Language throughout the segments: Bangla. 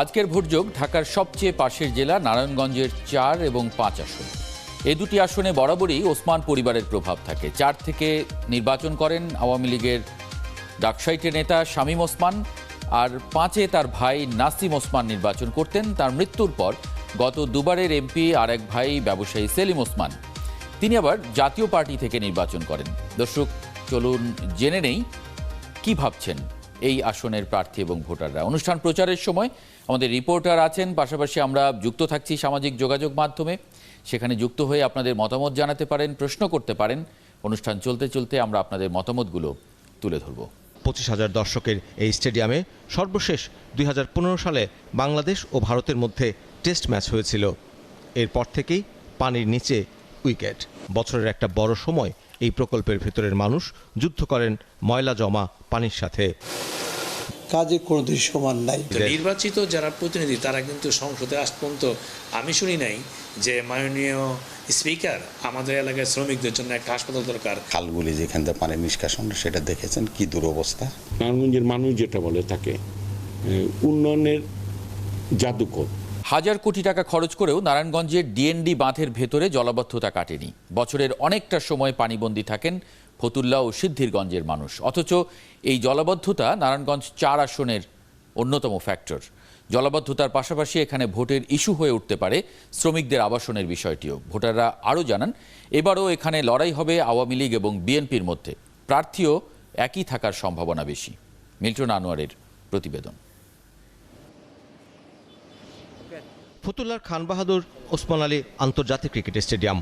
আজকের ভোটযোগ ঢাকার সবচেয়ে পাশের জেলা নারায়ণগঞ্জের ৪ এবং ৫ আসন। এই দুটি আসনে বরাবরই ওসমান পরিবারের প্রভাব থাকে। ৪ থেকে নির্বাচন করেন আওয়ামী লীগের ডাকসাইটের নেতা শামীম ওসমান, আর ৫-এ তার ভাই নাসিম ওসমান নির্বাচন করতেন। তার মৃত্যুর পর গত দুবারের এমপি আর এক ভাই ব্যবসায়ী সেলিম ওসমান, তিনি আবার জাতীয় পার্টি থেকে নির্বাচন করেন। দর্শক, চলুন জেনে নেই কি ভাবছেন এই আসনের প্রার্থী এবং ভোটাররা। অনুষ্ঠান প্রচারের সময় আমাদের রিপোর্টার আছেন, পাশাপাশি আমরা যুক্ত থাকছি সামাজিক যোগাযোগ মাধ্যমে। সেখানে যুক্ত হয়ে আপনাদের মতামত জানাতে পারেন, প্রশ্ন করতে পারেন। অনুষ্ঠান চলতে চলতে আমরা আপনাদের মতামতগুলো তুলে ধরব। 25,000 দর্শকের এই স্টেডিয়ামে সর্বশেষ 2015 সালে বাংলাদেশ ও ভারতের মধ্যে টেস্ট ম্যাচ হয়েছিল। এরপর থেকেই পানির নিচে উইকেট। বছরের একটা বড় সময় এই প্রকল্পের ভেতরের মানুষ যুদ্ধ করেন ময়লা জমা পানির সাথে। কাজে কোনো দৃশ্যমান নাই। নির্বাচিত যারা প্রতিনিধি তারা কিন্তু সংসদে আজ পর্যন্ত আমি শুনি নাই যে মাননীয় স্পিকার আমাদের এলাকায় শ্রমিকদের জন্য একটা হাসপাতাল দরকার। খালগুলি যেখান থেকে পানির নিষ্কাশন সেটা দেখেছেন কি দুরবস্থা। নারায়ণগঞ্জের মানুষ যেটা বলে তাকে উন্নয়নের জাদুকর। হাজার কোটি টাকা খরচ করেও নারায়ণগঞ্জের ডিএনডি বাঁধের ভেতরে জলাবদ্ধতা কাটেনি। বছরের অনেকটা সময় পানিবন্দী থাকেন ফতুল্লা ও সিদ্ধিরগঞ্জের মানুষ। অথচ এই জলাবদ্ধতা নারায়ণগঞ্জ ৪ আসনের অন্যতম ফ্যাক্টর। জলাবদ্ধতার পাশাপাশি এখানে ভোটের ইস্যু হয়ে উঠতে পারে শ্রমিকদের আবাসনের বিষয়টিও। ভোটাররা আরও জানান, এবারও এখানে লড়াই হবে আওয়ামী লীগ এবং বিএনপির মধ্যে। প্রার্থীও একই থাকার সম্ভাবনা বেশি। মিল্টন আনোয়ারের প্রতিবেদন। ফতুল্লার খান বাহাদুর ওসমান আলী আন্তর্জাতিক ক্রিকেট স্টেডিয়াম।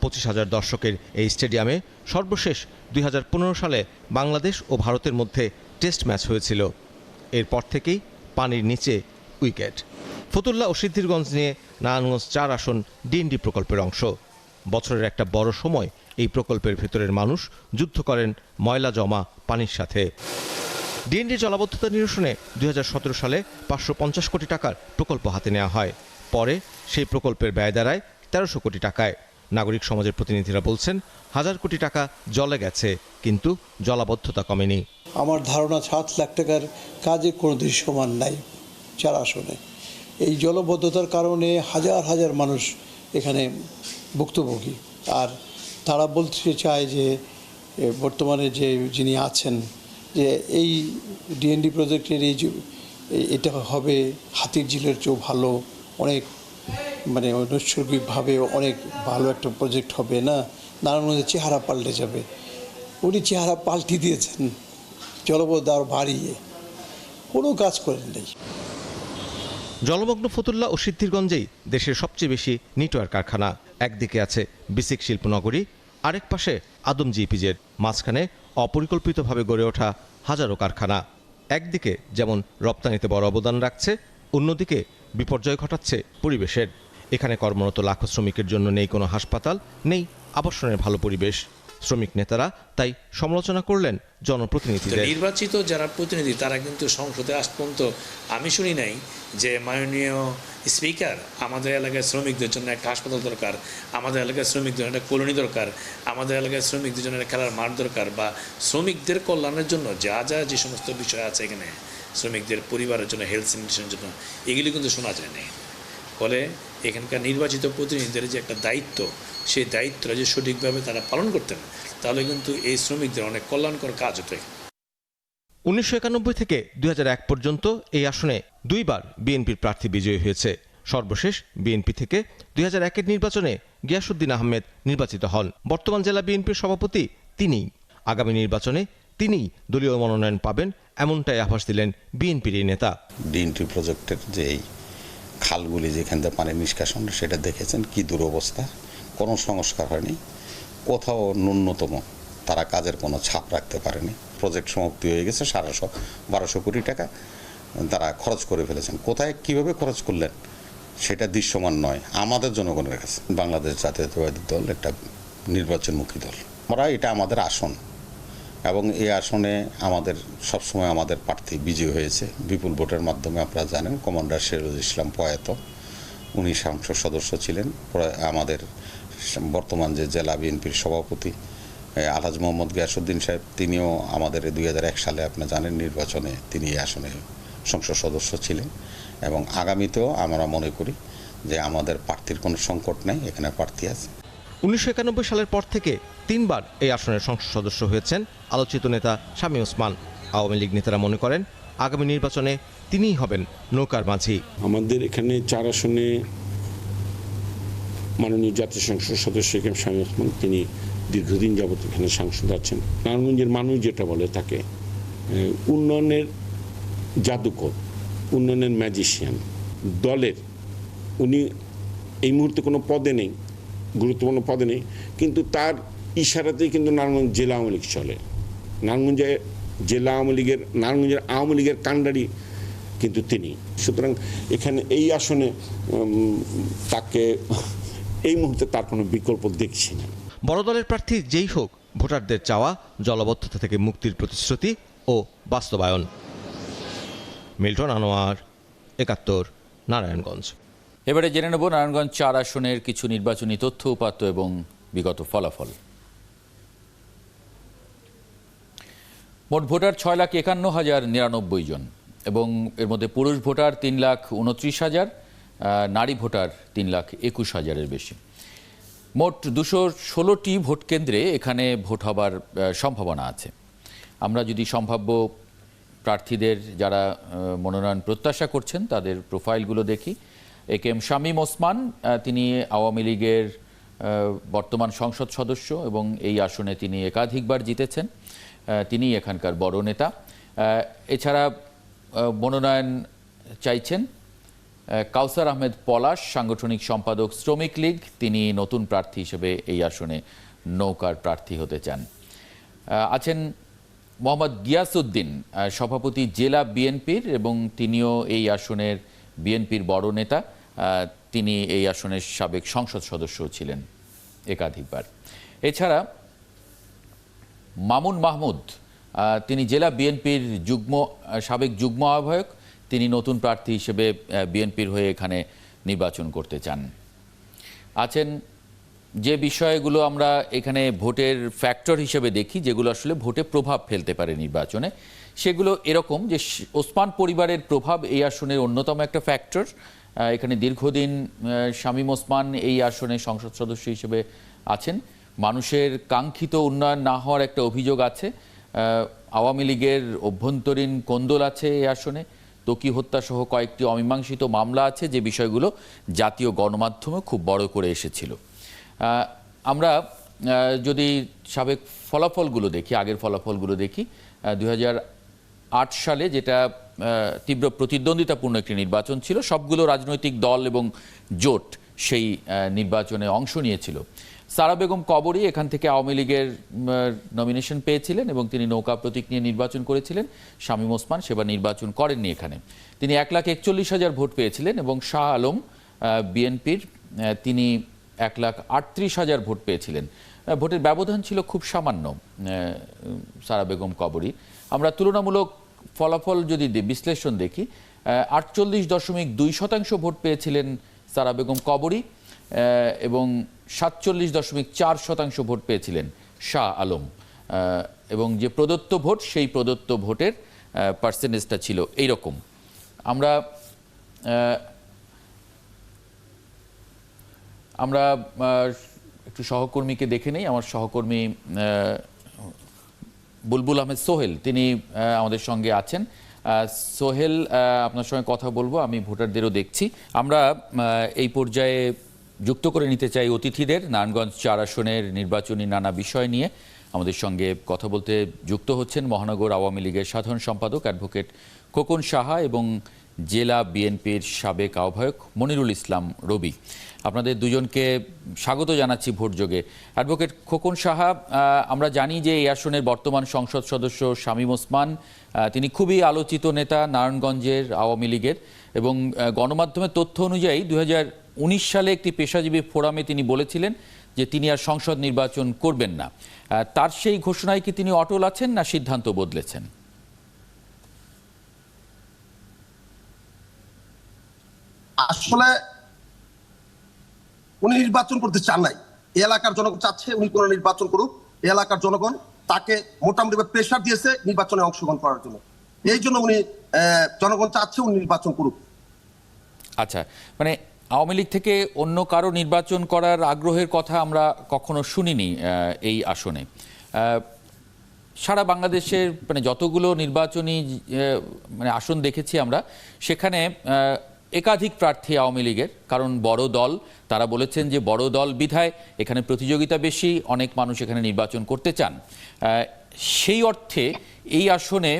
25,000 দর্শকের এই স্টেডিয়ামে সর্বশেষ 2015 সালে বাংলাদেশ ও ভারতের মধ্যে টেস্ট ম্যাচ হয়েছিল। এরপর থেকেই পানির নিচে উইকেট। ফতুল্লা ও সিদ্ধিরগঞ্জ নিয়ে নারায়ণগঞ্জ ৪ আসন ডিএনডি প্রকল্পের অংশ। বছরের একটা বড় সময় এই প্রকল্পের ভেতরের মানুষ যুদ্ধ করেন ময়লা জমা পানির সাথে। ডিএনডি জলাবদ্ধতা নিরসনে 2017 সালে 550 কোটি টাকার প্রকল্প হাতে নেওয়া হয়। পরে সেই প্রকল্পের ব্যয় দাঁড়ায় 1300 কোটি টাকায়। নাগরিক সমাজের প্রতিনিধিরা বলছেন, 1000 কোটি টাকা জলে গেছে, কিন্তু জলাবদ্ধতা কমেনি। আমার ধারণা 7 লাখ টাকার কাজে কোনো দৃশ্যমান নাই 4 আসনে। এই জলবদ্ধতার কারণে হাজার হাজার মানুষ এখানে ভুক্তভোগী। আর তারা বলতে চায় যে বর্তমানে যে যিনি আছেন, যে এই ডিএনডি প্রজেক্টের এটা হবে হাতির ঝিলের চেয়েও ভালো, অনেক নৈসর্গিকভাবে অনেক ভালো একটা প্রজেক্ট হবে। না, নারায়ণগঞ্জের চেহারা পাল্টে যাবে। উনি চেহারা পাল্টে দিয়েছেন জলবদ্ধতা আর বাড়িয়ে, কোনো কাজ করেন নেই। জলমগ্ন ফতুল্লা ও সিদ্ধিরগঞ্জেই দেশের সবচেয়ে বেশি নিটওয়ার কারখানা। একদিকে আছে বিসিক শিল্পনগরী, আরেক পাশে আদমজি ইপিজেড। মাঝখানে অপরিকল্পিতভাবে গড়ে ওঠা হাজারো কারখানা। একদিকে যেমন রপ্তানিতে বড় অবদান রাখছে, অন্যদিকে বিপর্যয় ঘটাচ্ছে পরিবেশের। এখানে কর্মরত লাখো শ্রমিকের জন্য নেই কোনো হাসপাতাল, নেই আবাসনের ভালো পরিবেশ। শ্রমিক নেতারা তাই সমালোচনা করলেন জনপ্রতিনিধিদের। নির্বাচিত যারা প্রতিনিধি তারা কিন্তু সংসদে আজ পর্যন্ত আমি শুনি নাই যে মাননীয় স্পিকার আমাদের এলাকায় শ্রমিকদের জন্য একটা হাসপাতাল দরকার, আমাদের এলাকায় শ্রমিকদের জন্য একটা কলোনি দরকার, আমাদের এলাকায় শ্রমিকদের জন্য একটা খেলার মাঠ দরকার, বা শ্রমিকদের কল্যাণের জন্য যে সমস্ত বিষয় আছে এখানে, শ্রমিকদের পরিবারের জন্য, হেলথ স্যানিটেশনের জন্য, এগুলি কিন্তু শোনা যায় না। ফলে এখানকার নির্বাচিত প্রতিনিধিদের যে একটা দায়িত্ব, সেই দায়িত্বটা যে সঠিকভাবে তারা পালন করতেন, তাহলে কিন্তু এই শ্রমিকদের অনেক কল্যাণকর কাজ হতো। 1991 থেকে 2001 পর্যন্ত এই আসনে 2 বার বিএনপির প্রার্থী বিজয়ী হয়েছে। সর্বশেষ বিএনপি থেকে 2001-এর নির্বাচনে গিয়াসউদ্দিন আহমেদ নির্বাচিত হন। বর্তমান জেলা বিএনপির সভাপতি তিনিই। আগামী নির্বাচনে তিনিই দলীয় মনোনয়ন পাবেন, এমনটাই আভাস দিলেন বিএনপির এই নেতা। ডিএনডি প্রজেক্টের যে খালগুলি যেখান থেকে পানির নিষ্কাশন সেটা দেখেছেন কি দুরবস্থা। কোনো সংস্কার হয়নি, কোথাও ন্যূনতম তারা কাজের কোনো ছাপ রাখতে পারেনি। প্রজেক্ট সমাপ্তি হয়ে গেছে, 1200 কোটি টাকা তারা খরচ করে ফেলেছেন। কোথায় কিভাবে খরচ করলেন সেটা দৃশ্যমান নয় আমাদের জনগণের কাছে। বাংলাদেশ জাতীয়তাবাদী দল একটা নির্বাচনমুখী দল। আমরা এটা আমাদের আসন, এবং এই আসনে আমাদের সবসময় আমাদের প্রার্থী বিজয়ী হয়েছে বিপুল ভোটের মাধ্যমে। আপনারা জানেন কমান্ডার শেরুল ইসলাম প্রয়াত, উনি সংসদ সদস্য ছিলেন। আমাদের বর্তমান যে জেলা বিএনপির সভাপতি আলহাজ মোহাম্মদ গিয়াসউদ্দিন সাহেব, তিনিও আমাদের 2001 সালে আপনারা জানেন নির্বাচনে তিনি এই আসনে সংসদ সদস্য ছিলেন, এবং আগামীতেও আমরা মনে করি যে আমাদের প্রার্থীর কোনো সংকট নেই, এখানে প্রার্থী আছে। 1991 সালের পর থেকে 3 বার এই আসনের সংসদ সদস্য হয়েছেন আলোচিত নেতা শামীম ওসমান। আওয়ামী লীগ নেতারা মনে করেন আগামী নির্বাচনে তিনিই হবেন নৌকার মাঝি। আমাদের এখানে 4 আসনে মাননীয় জাতীয় সংসদ সদস্য শামীম ওসমান, তিনি দীর্ঘদিন যাবত এখানে সাংসদ আছেন। নারায়ণগঞ্জের মানুষ যেটা বলে তাকে উন্নয়নের জাদুকর, উন্নয়নের ম্যাজিশিয়ান। দলের উনি এই মুহূর্তে কোনো পদে নেই, গুরুত্বপূর্ণ পদে নেই, কিন্তু তার ইশারাতেই কিন্তু নারায়ণগঞ্জ জেলা আওয়ামী লীগ চলে। নারায়ণগঞ্জে জেলা আওয়ামী লীগের, নারায়ণগঞ্জের আওয়ামী লীগের কাণ্ডারি কিন্তু তিনি। সুতরাং এখানে এই আসনে তাকে এই মুহূর্তে তার কোনো বিকল্প দেখছি না। বড় দলের প্রার্থী যেই হোক, ভোটারদের চাওয়া জলাবদ্ধতা থেকে মুক্তির প্রতিশ্রুতি ও বাস্তবায়ন। মিল্টন আনোয়ার, ৭১, নারায়ণগঞ্জ। এবারে জেনে নেব নারায়ণগঞ্জ 4 আসনের কিছু নির্বাচনী তথ্য উপাত্ত এবং বিগত ফলাফল। মোট ভোটার 6,51,099 জন এবং এর মধ্যে পুরুষ ভোটার 3,29,000, নারী ভোটার 3,21,000-এর বেশি। মোট 216টি ভোট কেন্দ্রে এখানে ভোট হবার সম্ভাবনা আছে। আমরা যদি সম্ভাব্য প্রার্থীদের যারা মনোনয়ন প্রত্যাশা করছেন তাদের প্রোফাইলগুলো দেখি। একেএম শামীম ওসমান, তিনি আওয়ামী লীগের বর্তমান সংসদ সদস্য এবং এই আসনে তিনি একাধিকবার জিতেছেন। তিনি এখানকার বড় নেতা। এছাড়া মনোনয়ন চাইছেন কাউসার আহমেদ পলাশ, সাংগঠনিক সম্পাদক শ্রমিক লীগ। তিনি নতুন প্রার্থী হিসেবে এই আসনে নৌকার প্রার্থী হতে চান। আছেন মোহাম্মদ গিয়াসউদ্দিন, সভাপতি জেলা বিএনপির এবং তিনিও এই আসনের বিএনপির বড় নেতা। তিনি এই আসনের সাবেক সংসদ সদস্য ছিলেন একাধিকবার। এছাড়া মামুন মাহমুদ, তিনি জেলা বিএনপির সাবেক যুগ্ম আহ্বায়ক। তিনি নতুন প্রার্থী হিসেবে বিএনপির হয়ে এখানে নির্বাচন করতে চান। আছেন যে বিষয়গুলো আমরা এখানে ভোটের ফ্যাক্টর হিসেবে দেখি, যেগুলো আসলে ভোটে প্রভাব ফেলতে পারে নির্বাচনে, সেগুলো এরকম যে ওসমান পরিবারের প্রভাব এই আসনের অন্যতম একটা ফ্যাক্টর। এখানে দীর্ঘদিন শামীম ওসমান এই আসনে সংসদ সদস্য হিসেবে আছেন। মানুষের কাঙ্ক্ষিত উন্নয়ন না হওয়ার একটা অভিযোগ আছে। আওয়ামী লীগের অভ্যন্তরীণ কোন্দল আছে এই আসনে। ত্বকী হত্যা সহ কয়েকটি অমীমাংসিত মামলা আছে, যে বিষয়গুলো জাতীয় গণমাধ্যমে খুব বড় করে এসেছিল। আমরা যদি সাবেক ফলাফলগুলো দেখি, আগের ফলাফলগুলো দেখি, 2008 সালে যেটা তীব্র প্রতিদ্বন্দ্বিতাপূর্ণ একটি নির্বাচন ছিল, সবগুলো রাজনৈতিক দল এবং জোট সেই নির্বাচনে অংশ নিয়েছিল। সারা বেগম কবরী এখান থেকে আওয়ামী লীগের নমিনেশন পেয়েছিলেন এবং তিনি নৌকা প্রতীক নিয়ে নির্বাচন করেছিলেন। শামীম ওসমান সেবার নির্বাচন করেননি এখানে। তিনি 1,41,000 ভোট পেয়েছিলেন এবং শাহ আলম বিএনপির, তিনি 1,38,000 ভোট পেয়েছিলেন। ভোটের ব্যবধান ছিল খুব সামান্য সারা বেগম কবরী। আমরা তুলনামূলক ফলাফল যদি বিশ্লেষণ দেখি, 48.2% ভোট পেয়েছিলেন সারা বেগম কবরী এবং 47.4% ভোট পেয়েছিলেন শাহ আলম। এবং যে প্রদত্ত ভোট, সেই প্রদত্ত ভোটের পার্সেন্টেজটা ছিল এইরকম। আমরা একটু সহকর্মীকে দেখে নেই। আমার সহকর্মী বুলবুল আহমেদ সোহেল, তিনি আমাদের সঙ্গে আছেন। সোহেল, আপনার সঙ্গে কথা বলবো। আমি ভোটারদেরও দেখছি। আমরা এই পর্যায়ে যুক্ত করে নিতে চাই অতিথিদের। নারায়ণগঞ্জ 4 আসনের নির্বাচনী নানা বিষয় নিয়ে আমাদের সঙ্গে কথা বলতে যুক্ত হচ্ছেন মহানগর আওয়ামী লীগের সাধারণ সম্পাদক অ্যাডভোকেট খোকন সাহা এবং জেলা বিএনপির সাবেক আহ্বায়ক মনিরুল ইসলাম রবি। আপনাদের দুজনকে স্বাগত জানাচ্ছি ভোটযোগে। অ্যাডভোকেট খোকন সাহা, আমরা জানি যে এই আসনের বর্তমান সংসদ সদস্য শামীম ওসমান, তিনি খুবই আলোচিত নেতা নারায়ণগঞ্জের আওয়ামী লীগের এবং গণমাধ্যমের তথ্য অনুযায়ী 2019 সালে একটি পেশাজীবী ফোরামে তিনি বলেছিলেন যে তিনি আর সংসদ নির্বাচন করবেন না। তার সেই ঘোষণায় কি তিনি অটল আছেন না সিদ্ধান্ত বদলেছেন? আসলে উনি নির্বাচন করতে চান নাই। এলাকার জনগণ চাচ্ছে উনি কোন নির্বাচন করুক। এলাকার জনগণ তাকে মোটামুটি প্রেশার দিয়েছে নির্বাচনে অংশগ্রহণ করার জন্য। এই জন্য উনি জনগণ চাচ্ছে উনি নির্বাচন করুক। আচ্ছা, মানে আওয়ামী লীগ থেকে অন্য কারো নির্বাচন করার আগ্রহের কথা আমরা কখনো শুনিনি এই আসনে। সারা বাংলাদেশের মানে যতগুলো নির্বাচনী মানে আসন দেখেছি আমরা, সেখানে একাধিক প্রার্থী আওয়ামী লীগের, কারণ বড় দল, তারা বলেছেন যে বড় দল বিধায় এখানে প্রতিযোগিতা বেশি, অনেক মানুষ এখানে নির্বাচন করতে চান। সেই অর্থে এই আসনে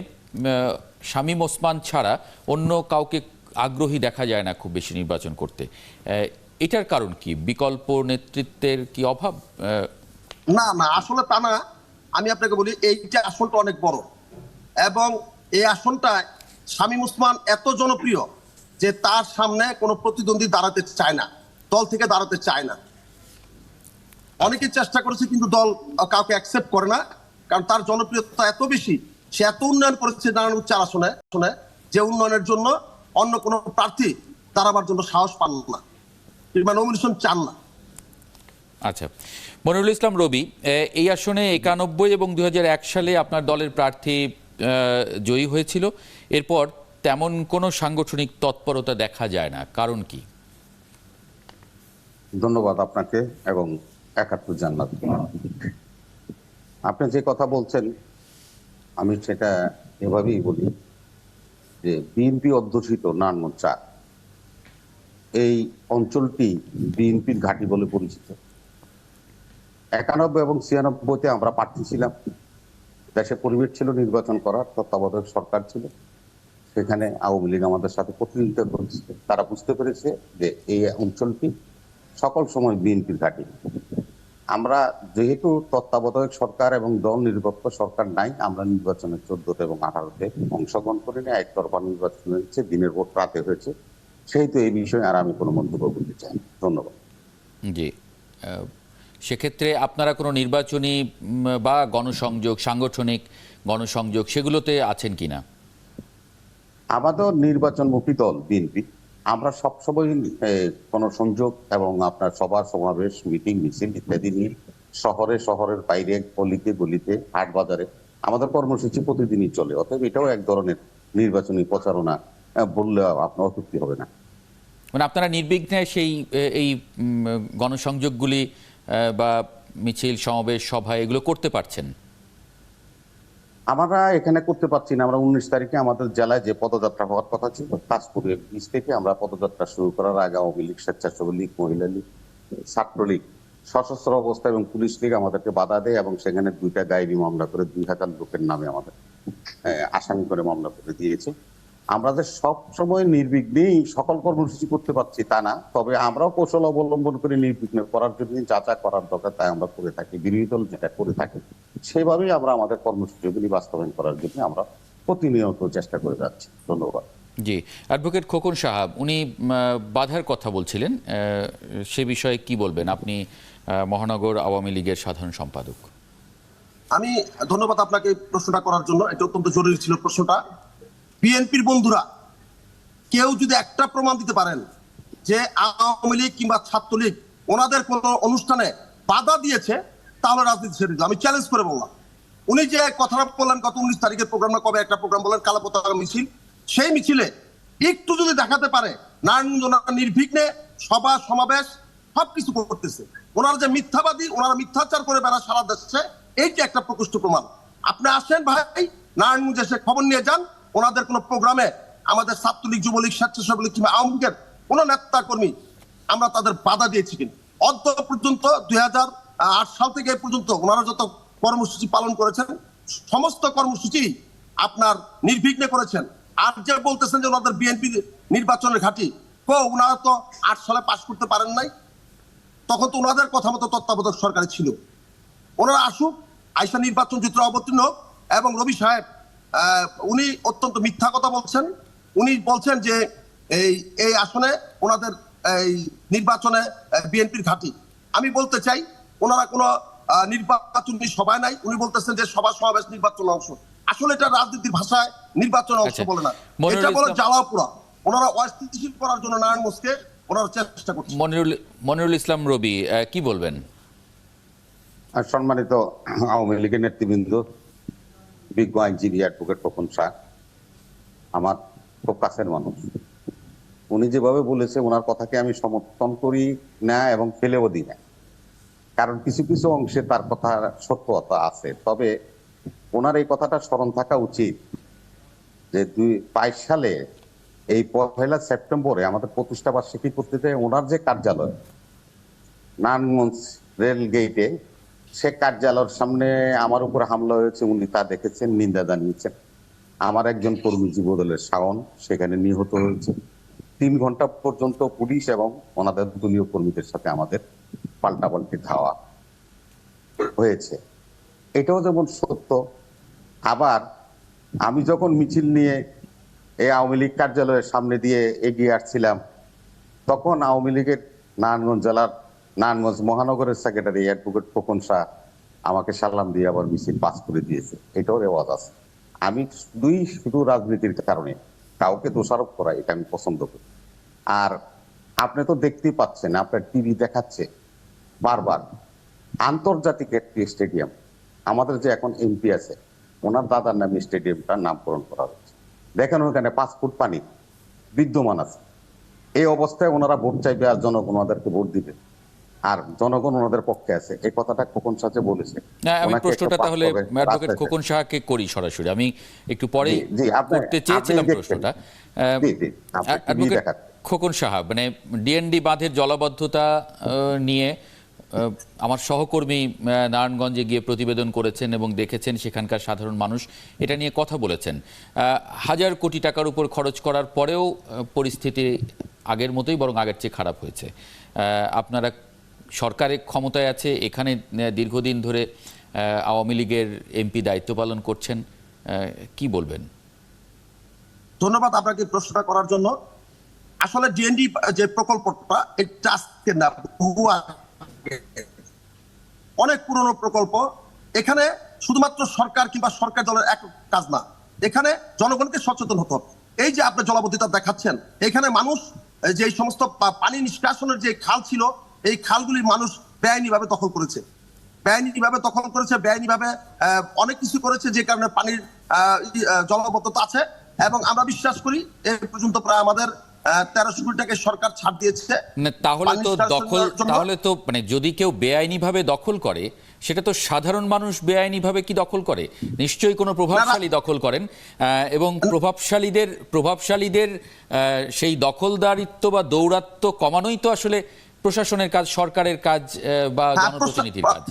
শামীম ওসমান ছাড়া অন্য কাউকে আগ্রহী দেখা যায় না খুব বেশি নির্বাচন করতে। এটার কারণ কি? বিকল্প নেতৃত্বের কি অভাব? না না, আসলে তা না। আমি আপনাকে বলি, এইটা আসনটা অনেক বড় এবং এই আসনটায় শামীম ওসমান এত জনপ্রিয় যে তার সামনে কোনো প্রতিদ্বন্দ্বী দাঁড়াতে চায় না, দল থেকে দাঁড়াতে চায় না। অনেকে চেষ্টা করেছে কিন্তু দল কাউকে অ্যাকসেপ্ট করে না, কারণ তার জনপ্রিয়তা এত বেশি, সে এত উন্নয়ন করেছে নারায়ণগঞ্জ 4 আসনে যে উন্নয়নের জন্য অন্য কোনো প্রার্থী দাঁড়াবার জন্য সাহস পান না, কিংবা নমিনেশন চান না। আচ্ছা, মনিরুল ইসলাম রবি, এই আসনে 91 এবং 2001 সালে আপনার দলের প্রার্থী জয়ী হয়েছিল, এরপর তেমন কোনো সাংগঠনিক তৎপরতা দেখা যায় না, কারণ কি? ধন্যবাদ আপনাকে এবং 71 জান্নাত। আপনি যে কথা বলছেন আমি সেটা এভাবেই বলি যে বিএনপি অধ্যুষিত নারায়ণগঞ্জ 4 এই অঞ্চলটি বিএনপির ঘাঁটি বলে পরিচিত। 91 এবং 96-তে আমরা প্রার্থী ছিলাম, দেশে পরিবেশ ছিল নির্বাচন করার, তত্ত্বাবধায়ক সরকার ছিল, সেখানে আওয়ামী লীগ আমাদের সাথে প্রতিনিধিত্ব করেছে। তারা বুঝতে পেরেছে যে এই অঞ্চলটি সকল সময় বিএনপির ঘাঁটি। আমরা যেহেতু তত্ত্বাবধায়ক সরকার এবং দল নিরপেক্ষ সরকার নাই, আমরা নির্বাচনে 14তে এবং 18তে অংশগ্রহণ করিনি, একতরফা নির্বাচন হয়েছে, দিনের ভোট রাতে হয়েছে, সেহেতু এই বিষয়ে আর আমি কোনো মন্তব্য করতে চাই না। ধন্যবাদ। জি, সেক্ষেত্রে আপনারা কোনো নির্বাচনী বা গণসংযোগ, সাংগঠনিক গণসংযোগ সেগুলোতে আছেন কিনা? আমাদের নির্বাচনমুখী দল বিএনপি, আমরা সবসময় গণসংযোগ এবং আপনার সভা সমাবেশ, মিটিং, মিছিল ইত্যাদি নিয়ে শহরের বাইরে, গলিতে গলিতে, হাট বাজারে আমাদের কর্মসূচি প্রতিদিনই চলে। অতএব এটাও এক ধরনের নির্বাচনী প্রচারণা বললে আপনার অত্যুক্তি হবে না। মানে আপনারা নির্বিঘ্নে এই গণসংযোগগুলি বা মিছিল, সমাবেশ, সভা এগুলো করতে পারছেন? আমরা এখানে করতে পারছি না। আমরা 19 তারিখে আমাদের জেলায় যে পদযাত্রা হওয়ার কথা ছিল, কাশপুরের বীজ থেকে আমরা পদযাত্রা শুরু করার আগে আওয়ামী লীগ, স্বেচ্ছাসেবক লীগ, মহিলা লীগ, ছাত্রলীগ, সশস্ত্র অবস্থা এবং পুলিশ লীগ আমাদেরকে বাধা দেয় এবং সেখানে 2টা ডায়েরি মামলা করে 2000 লোকের নামে আমাদের আসামি করে মামলা করে দিয়েছে। আমরা যে সব সময় নির্বিঘ্নেই সকল কর্মসূচি করতে পারছি তা না, তবে আমরাও কৌশল অবলম্বন করে নির্বিঘ্ন করার জন্য যা যা করার দরকার তাই আমরা করে থাকি। বিরোধী দল যেটা করে থাকে সেভাবেই আমরা আমাদের কর্মসূচিগুলি বাস্তবায়ন করার জন্য আমরা প্রতিনিয়ত চেষ্টা করে যাচ্ছি। ধন্যবাদ। জি, অ্যাডভোকেট খোকন সাহাব, উনি বাধার কথা বলছিলেন, সে বিষয়ে কি বলবেন? আপনি মহানগর আওয়ামী লীগের সাধারণ সম্পাদক। আমি ধন্যবাদ আপনাকে প্রশ্নটা করার জন্য, এটা অত্যন্ত জরুরি ছিল প্রশ্নটা। বিএনপির বন্ধুরা কেউ যদি একটা প্রমাণ দিতে পারেন যে আওয়ামী লীগ কিংবা ছাত্রলীগ ওনাদের কোন অনুষ্ঠানে বাধা দিয়েছে, তাহলে রাজনীতি ছেড়ে দিল। আমি চ্যালেঞ্জ করে বললাম। উনি যে কথাটা বললেন গত 19 তারিখের প্রোগ্রামে, কবে একটা প্রোগ্রাম বললেন কালো পতাকা মিছিল, সেই মিছিলে একটু যদি দেখাতে পারে নারায়ণগঞ্জ নির্বিঘ্নে সভা সমাবেশ সবকিছু করতেছে, ওনারা যে মিথ্যাবাদী, ওনারা মিথ্যাচার করে বেড়া সারা দেশে, এইটা একটা প্রকৃষ্ট প্রমাণ। আপনি আসেন ভাই, নারায়ণগঞ্জ এসে খবর নিয়ে যান, ওনাদের কোন প্রোগ্রামে আমাদের ছাত্রলীগ, যুবলীগ, স্বেচ্ছাসেবক লীগ কিংবা আওয়ামী লীগের কোন নেতা কর্মী আমরা তাদের বাধা দিয়েছি কিনা। অদ্য পর্যন্ত 2008 সাল থেকে এ পর্যন্ত ওনারা যত কর্মসূচি পালন করেছেন, সমস্ত কর্মসূচি আপনার নির্বিঘ্নে করেছেন। আর যে বলতেছেন যে ওনাদের বিএনপি নির্বাচনের ঘাঁটি, ওনারা তো 8 সালে পাশ করতে পারেন নাই, তখন তো ওনাদের কথা মতো তত্ত্বাবধায়ক সরকারে ছিল। ওনারা আসুক, আইসা নির্বাচন চিত্র অবতীর্ণ হোক। এবং রবি সাহেব উনি অত্যন্ত মিথ্যা কথা বলছেন। উনি বলছেন যে এই আসনে ওনাদের এই নির্বাচনে বিএনপির ঘাঁটি। আমি বলতে চাই ওনারা কোনো নির্বাচনী সভায় নাই, উনি বলতেছেন যে সভা সমাবেশ নির্বাচন অংশ। আসলে এটা রাজনীতির ভাষায় নির্বাচন অংশ বলে না, এটা বলে জ্বালাও পোড়া। ওনারা অস্থিতিশীল করার জন্য নারায়ণগঞ্জকে ওনারা চেষ্টা করছেন। মনিরুল ইসলাম রবি, কি বলবেন? সম্মানিত আওয়ামী লীগের নেতৃবৃন্দ, বিজ্ঞ আইনজীবী অ্যাডভোকেট খোকন শাহ আমার খুব কাছের মানুষ। উনি যেভাবে বলেছে ওনার কথাকে আমি সমর্থন করি না এবং ফেলেও দিই না, কারণ কিছু কিছু অংশে তার কথা সত্যতা আছে। তবে ওনার এই কথাটা স্মরণ থাকা উচিত যে 2022 সালে এই 1 সেপ্টেম্বরে আমাদের প্রতিষ্ঠা বার্ষিকী করতে ওনার যে কার্যালয় নারায়ণগঞ্জ রেল গেটে, সে কার্যালয়ের সামনে আমার উপর হামলা হয়েছে, উনি তা দেখেছেন, নিন্দা জানিয়েছেন। আমার একজন কর্মী যুবদলের শাওন সেখানে নিহত হয়েছে। 3 ঘন্টা পর্যন্ত পুলিশ এবং ওনাদের দলীয় কর্মীদের সাথে আমাদের পাল্টাপাল্টি খাওয়া হয়েছে। এটাও যেমন সত্য। আবার আমি যখন মিছিল নিয়ে এই আওয়ামী লীগ কার্যালয়ের সামনে দিয়ে এগিয়ে আসছিলাম, তখন আওয়ামী লীগের নারায়ণগঞ্জ মহানগরের সেক্রেটারি অ্যাডভোকেট খোকন শাহ আমাকে সালাম দিয়ে আবার মিছিল পাস করে দিয়েছে। এটাও রেওয়াজ আছে। আমি শুধু রাজনীতির কারণে কাউকে দোষারোপ করা, এটা আমি পছন্দ করি। আর আপনি তো দেখতেই পাচ্ছেন, আপনার টিভি দেখাচ্ছে বারবার আন্তর্জাতিক একটি স্টেডিয়াম, আমাদের যে এখন এমপি আছে ওনার দাদার নামে স্টেডিয়ামটার নামকরণ করা হচ্ছে। দেখেন ওখানে 5 ফুট পানি বিদ্যমান আছে। এই অবস্থায় ওনারা ভোট চাইবে আর জনগণ ওনাদেরকে ভোট দিবে, আর জনগণ ওনাদের পক্ষে আছে। এই কথাটা খোকন সাথে বলেছে। আমি প্রশ্নটা তাহলে অ্যাডভোকেট খোকন সাহাকে করি সরাসরি। আমি একটু পরে করতে চেয়েছিলাম প্রশ্নটা। অ্যাডভোকেট খোকন সাহা, মানে ডিএনডি বাঁধের জলাবদ্ধতা নিয়ে আমার সহকর্মী নারায়ণগঞ্জে গিয়ে প্রতিবেদন করেছেন এবং দেখেছেন সেখানকার সাধারণ মানুষ এটা নিয়ে কথা বলেছেন। 1000 কোটি টাকার উপর খরচ করার পরেও পরিস্থিতি আগের মতোই, বরং আগের চেয়ে খারাপ হয়েছে। আপনারা সরকারের ক্ষমতায় আছে, এখানে দীর্ঘদিন ধরে আওয়ামী লীগের এমপি দায়িত্ব পালন করছেন, কি বলবেন? ধন্যবাদ আপনাকে প্রশ্নটা করার জন্য। আসলে ডিএনডি যে প্রকল্পটা, এটা আজকে না, বহু অনেক পুরনো প্রকল্প। এখানে শুধুমাত্র সরকার কিংবা সরকার দলের এক কাজ না, এখানে জনগণকে সচেতন হতে হবে। এই যে আপনি জলাবদ্ধতা দেখাচ্ছেন, এখানে মানুষ যে সমস্ত পানি নিষ্কাশনের যে খাল ছিল, এই খালগুলি মানুষ বেআইনিভাবে দখল করেছে, বেআইনিভাবে অনেক কিছু করেছে, যে কারণে পানির জলাবদ্ধতা আছে। এবং আমরা বিশ্বাস করি এই পর্যন্ত প্রায় আমাদের 1300 কোটি টাকা সরকার ছাড় দিয়েছে। তাহলে তো মানে যদি কেউ বেআইনিভাবে দখল করে, সেটা তো সাধারণ মানুষ বেআইনিভাবে কি দখল করে? নিশ্চয়ই কোনো প্রভাবশালী দখল করেন, এবং প্রভাবশালীদের সেই দখলদারিত্ব বা দৌরাত্ম্য কমানোই তো আসলে প্রশাসনের কাজ, সরকারের কাজ বা জনপ্রতিনিধির কাজ।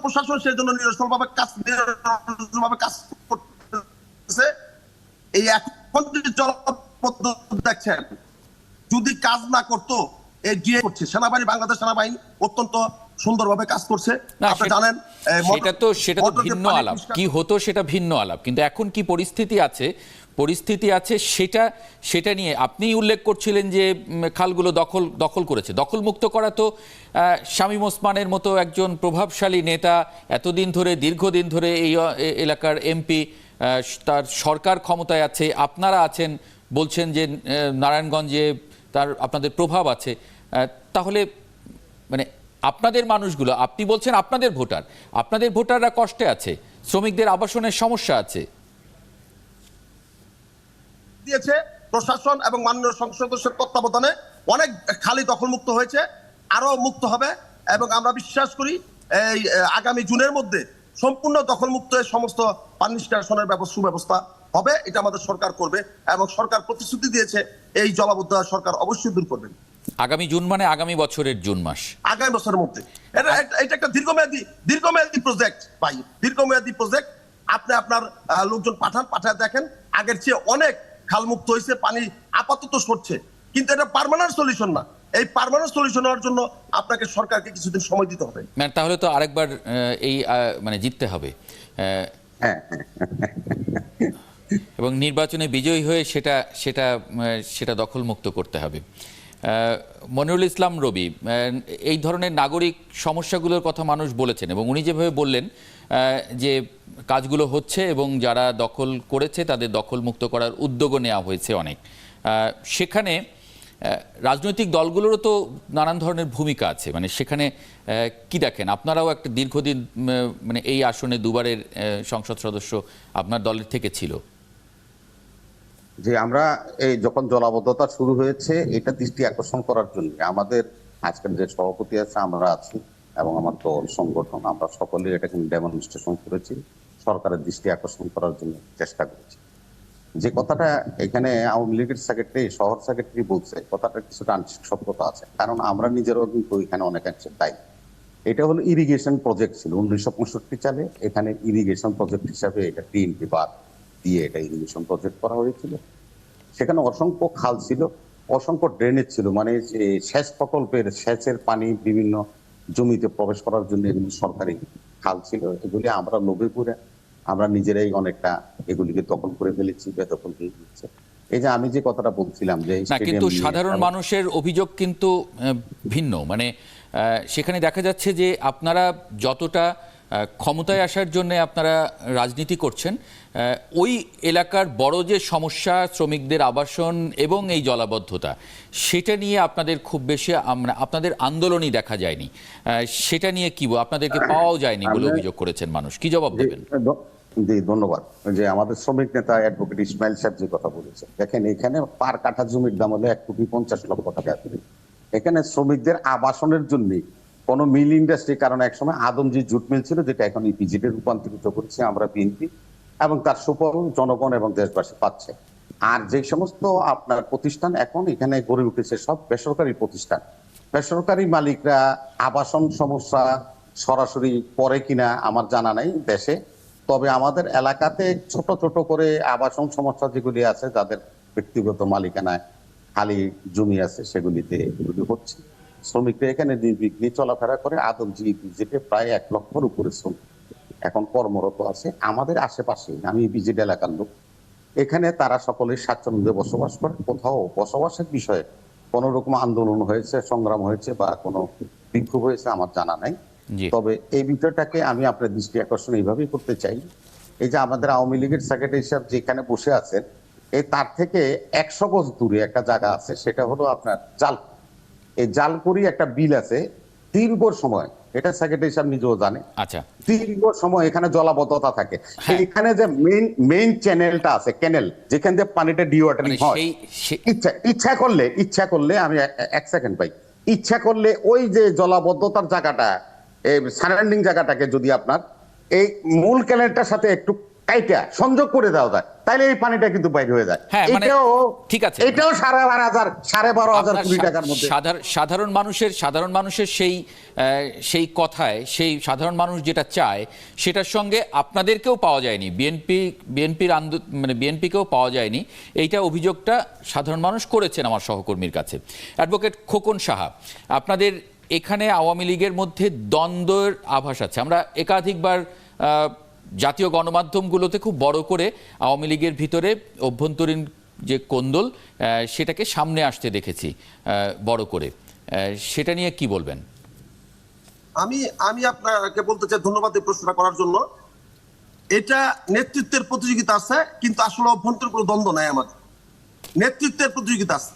প্রশাসন সেই জন্য নিরসনভাবে কাজ করতেছে। এই এখন যে জলাবদ্ধতা দেখছেন, যদি কাজ না করতো, এই ডিএ করছে সেনাবাহিনী, বাংলাদেশ সেনাবাহিনী অত্যন্ত সুন্দরভাবে কাজ করছে। আপনি জানেন সেটা তো ভিন্ন আলাপ, কি হতো সেটা ভিন্ন আলাপ, কিন্তু এখন কি পরিস্থিতি আছে সেটা নিয়ে আপনি উল্লেখ করছিলেন যে খালগুলো দখল করেছে। দখলমুক্ত করা তো শামীম ওসমানের মতো একজন প্রভাবশালী নেতা, এতদিন ধরে, দীর্ঘদিন ধরে এই এলাকার এমপি, তার সরকার ক্ষমতায় আছে, আপনারা আছেন, বলছেন যে নারায়ণগঞ্জে আপনাদের প্রভাব আছে। তাহলে মানে আপনাদের মানুষগুলো, আপনি বলছেন আপনাদের ভোটাররা কষ্টে আছে, শ্রমিকদের আবাসনের সমস্যা আছে। দিয়েছে প্রশাসন এবং মাননীয় সংসদ সদস্যের তত্ত্বাবধানে অনেক খালি দখলমুক্ত হয়েছে, আরো মুক্ত হবে। এবং আমরা বিশ্বাস করি এই আগামী জুনের মধ্যে সম্পূর্ণ দখলমুক্ত হয়ে সমস্ত পানি নিষ্কাশনের সুব্যবস্থা হবে। এটা আমাদের সরকার করবে এবং সরকার প্রতিশ্রুতি দিয়েছে এই জলাবদ্ধতা সরকার অবশ্যই দূর করবে। আগামী জুন মানে আগামী বছরের জুন মাস, আগামী বছরের মধ্যে। এটা একটা দীর্ঘমেয়াদী প্রজেক্ট ভাই, দীর্ঘমেয়াদী প্রজেক্ট। আপনি আপনার লোকজন পাঠায় দেখেন, আগের চেয়ে অনেক খাল মুক্ত হয়েছে, পানি আপাতত সরছে, কিন্তু এটা পার্মানেন্ট সলিউশন না। এই পার্মানেন্ট সলিউশন হওয়ার জন্য আপনাকে সরকারকে কিছুদিন সময় দিতে হবে। তাহলে তো আরেকবার এই মানে জিততে হবে এবং নির্বাচনে বিজয়ী হয়ে সেটা দখলমুক্ত করতে হবে। মনিরুল ইসলাম রবি, এই ধরনের নাগরিক সমস্যাগুলোর কথা মানুষ বলেছেন, এবং উনি যেভাবে বললেন যে কাজগুলো হচ্ছে এবং যারা দখল করেছে তাদের দখলমুক্ত করার উদ্যোগও নেওয়া হয়েছে অনেক, সেখানে রাজনৈতিক দলগুলোরও তো নানান ধরনের ভূমিকা আছে। মানে সেখানে কি দেখেন? আপনারাও একটা দীর্ঘদিন মানে এই আসনে দুবারের সংসদ সদস্য আপনার দলের থেকে ছিল। যে আমরা এই যখন জলাবদ্ধতা শুরু হয়েছে এটা দৃষ্টি আকর্ষণ করার জন্য আমাদের আজকের যে সভাপতি আছে আমরা আছি এবং আমার দল সংগঠন আমরা সকলে এটা কিন্তু ডেমনস্ট্রেশন করেছি, সরকারের দৃষ্টি আকর্ষণ করার জন্য চেষ্টা করেছি। যে কথাটা এখানে আওয়ামী লীগের সেক্রেটারি, শহর সেক্রেটারি বলছে, কথাটা কিছুটা আংশিক সত্যতা আছে, কারণ আমরা নিজেরাও কিন্তু এখানে অনেকাংশে দায়ী। এটা হলো ইরিগেশন প্রজেক্ট ছিল 1965 সালে, এখানে ইরিগেশন প্রজেক্ট হিসাবে এটা টিএনপি বাদ দিয়ে এটা ইরিগেশন প্রজেক্ট করা হয়েছিল। সেখানে অসংখ্য খাল ছিল, অসংখ্য ড্রেনেজ ছিল, মানে যে সেচ প্রকল্পের সেচের পানি বিভিন্ন জমিতে প্রবেশ করার জন্য এগুলি সরকারি খাল ছিল। এগুলি আমরা লোভে পড়ে আমরা নিজেরাই অনেকটা এগুলিকে দখল করে ফেলেছি, বেদখল হয়ে গেছে। এই যে আমি যে কথাটা বলছিলাম যে না, কিন্তু সাধারণ মানুষের অভিযোগ কিন্তু ভিন্ন। মানে সেখানে দেখা যাচ্ছে যে আপনারা যতটা ক্ষমতায় আসার জন্য আপনারা রাজনীতি করছেন, ওই এলাকার বড় যে সমস্যা শ্রমিকদের আবাসন এবং এই জলাবদ্ধতা, সেটা নিয়ে আপনাদের খুব বেশি আপনাদের আন্দোলনই দেখা যায়নি। সেটা নিয়ে কি আপনাদেরকে পাওয়াও যায়নি বলে অভিযোগ করেছেন মানুষ। কি জবাব দেবেন? জি ধন্যবাদ। যে আমাদের শ্রমিক নেতা অ্যাডভোকেট ইসমাইল সাহেব যে কথা বলেছে, দেখেন এখানে পার কাঠা জমির দাম হলো 1,50,00,000 টাকা। এখানে শ্রমিকদের আবাসনের জন্য কোন মিল ইন্ডাস্ট্রি, কারণ একসময় আদমজি জুট মিল ছিল যেটা এখন ইপিজেডে রূপান্তরিত করছে আমরা বিএনপি, এবং তার সুফল জনগণ এবং দেশবাসী পাচ্ছে। আর যে সমস্ত আপনার প্রতিষ্ঠান এখন এখানে গড়ে উঠেছে সব বেসরকারি প্রতিষ্ঠান। বেসরকারি মালিকরা আবাসন সমস্যা সরাসরি পড়ে কিনা আমার জানা নাই দেশে, তবে আমাদের এলাকাতে ছোট ছোট করে আবাসন সমস্যা যেগুলি আছে, যাদের ব্যক্তিগত মালিকানায় খালি জমি আছে সেগুলিতে এগুলি হচ্ছে। শ্রমিকরা এখানে নির্বিঘ্নে চলাফেরা করে। আদমজি ইপিজেডে প্রায় 1 লক্ষের উপরে শ্রমিক এখন কর্মরত আছে আমাদের আশেপাশে। আমি ইপিজেড এলাকার লোক, এখানে তারা সকলে স্বাচ্ছন্দ্যে বসবাস করে। কোথাও বসবাসের বিষয়ে কোনো রকম আন্দোলন হয়েছে, সংগ্রাম হয়েছে বা কোনো বিক্ষোভ হয়েছে আমার জানা নাই। তবে এই বিষয়টাকে আমি আপনার দৃষ্টি আকর্ষণ এইভাবেই করতে চাই, এই যে আমাদের আওয়ামী লীগের সেক্রেটারি সাহেব যেখানে বসে আছেন, এই তার থেকে 100 গজ দূরে একটা জায়গা আছে, সেটা হলো আপনার জালকুড়ি। এই জালকুড়ি একটা বিল আছে দীর্ঘ সময়, এটা সেক্রেটারি সাহেব নিজেও জানে। আচ্ছা, দীর্ঘ সময় এখানে জলাবদ্ধতা থাকে। এখানে যে মেইন চ্যানেলটা আছে, ক্যানেল, যেখান দিয়ে পানিটা ডিওয়াটারিং হয়, ইচ্ছা করলে আমি 1 সেকেন্ড পাই, ইচ্ছা করলে ওই যে জলাবদ্ধতার জায়গাটা, এই সারাউন্ডিং জায়গাটাকে যদি আপনার এই মূল ক্যানেলটার সাথে একটু কাইটা সংযোগ করে দেওয়া যায়, তাহলে এই পানিটা কিন্তু বাইরে হয়ে যায়। এটাও ঠিক আছে, এটাও 12,500 কোটি টাকার মধ্যে। সাধারণ মানুষের সেই কথায়, সেই সাধারণ মানুষ যেটা চায় সেটার সঙ্গে আপনাদেরকেও পাওয়া যায়নি, বিএনপিকেও পাওয়া যায়নি। এইটা অভিযোগটা সাধারণ মানুষ করেছেন আমার সহকর্মীর কাছে। অ্যাডভোকেট খোকন সাহা, আপনাদের এখানে আওয়ামী লীগের মধ্যে দ্বন্দ্বের আভাস আছে। আমরা একাধিকবার জাতীয় গণমাধ্যমগুলোতে খুব বড় করে আওয়ামী লীগের ভিতরে অভ্যন্তরীণ যে কোন্দল, সেটাকে সামনে আসতে দেখেছি বড় করে। সেটা নিয়ে কি বলবেন? আমি আপনাকে বলতে চাই ধন্যবাদ এই প্রশ্নটা করার জন্য। এটা নেতৃত্বের প্রতিযোগিতা আছে, কিন্তু আসলে অভ্যন্তরীণ কোনো দ্বন্দ্ব নাই। আমাদের নেতৃত্বের প্রতিযোগিতা আছে,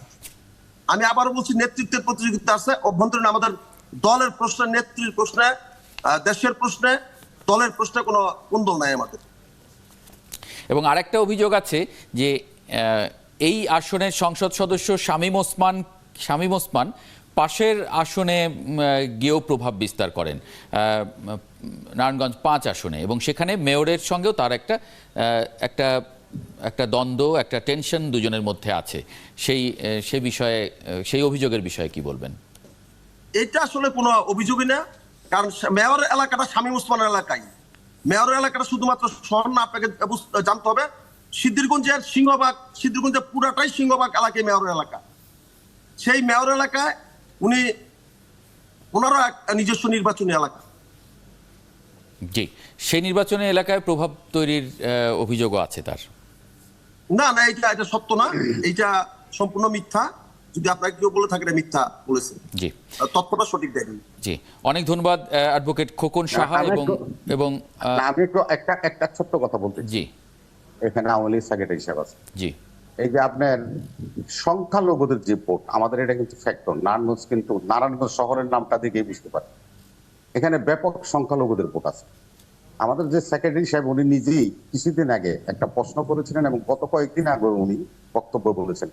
আমি আবারও বলছি, নেতৃত্বের প্রতিযোগিতা আছে। অভ্যন্তরীণ আমাদের দলের প্রশ্নে, নেত্রীর প্রশ্নে, দেশের প্রশ্নে, দলের প্রশ্নে কোনো কুন্দল নাই আমাদের। এবং আরেকটা অভিযোগ আছে যে এই আসনের সংসদ সদস্য শামীম ওসমান পাশের আসনে গিয়েও প্রভাব বিস্তার করেন, নারায়ণগঞ্জ 5 আসনে, এবং সেখানে মেয়রের সঙ্গেও তার একটা দ্বন্দ্ব, একটা টেনশন দুজনের মধ্যে আছে। সেই বিষয়ে, সেই অভিযোগের বিষয়ে কি বলবেন? এটা আসলে কোনো অভিযোগই না, কারণ মেয়র এলাকাটা শামীম ওসমানের এলাকায়। মেয়র এলাকাটা শুধুমাত্র শহর না, আপনাকে জানতে হবে সিদ্ধিরগঞ্জের সিংহবাগ, সিদ্ধিরগঞ্জের পুরাটাই সিংহবাগ এলাকায় মেয়র এলাকা। সেই মেয়র এলাকায় ওনারও নিজস্ব নির্বাচনী এলাকা। জি, সেই নির্বাচনী এলাকায় প্রভাব তৈরির অভিযোগও আছে তার। না, এটা সত্য না, এটা সম্পূর্ণ মিথ্যা। যদি আপনাকে কেউ বলে থাকে মিথ্যা বলেছে, জি, তথ্যটা সঠিক দেয়নি। জি, অনেক ধন্যবাদ অ্যাডভোকেট খোকন সাহা। এবং আমি একটু একটা ছোট্ট কথা বলতে, জি, এখানে আওয়ামী লীগ সেক্রেটারি সাহেব আছে, জি, এই যে আপনার সংখ্যালঘুদের যে ভোট, আমাদের এটা কিন্তু ফ্যাক্টর। নারায়ণগঞ্জ শহরের নামটা দেখে বুঝতে পারে এখানে ব্যাপক সংখ্যালঘুদের ভোট আছে। আমাদের যে সেক্রেটারি সাহেব, উনি নিজেই কিছুদিন আগে একটা প্রশ্ন করেছিলেন, এবং গত কয়েকদিন আগে উনি বক্তব্য বলেছেন,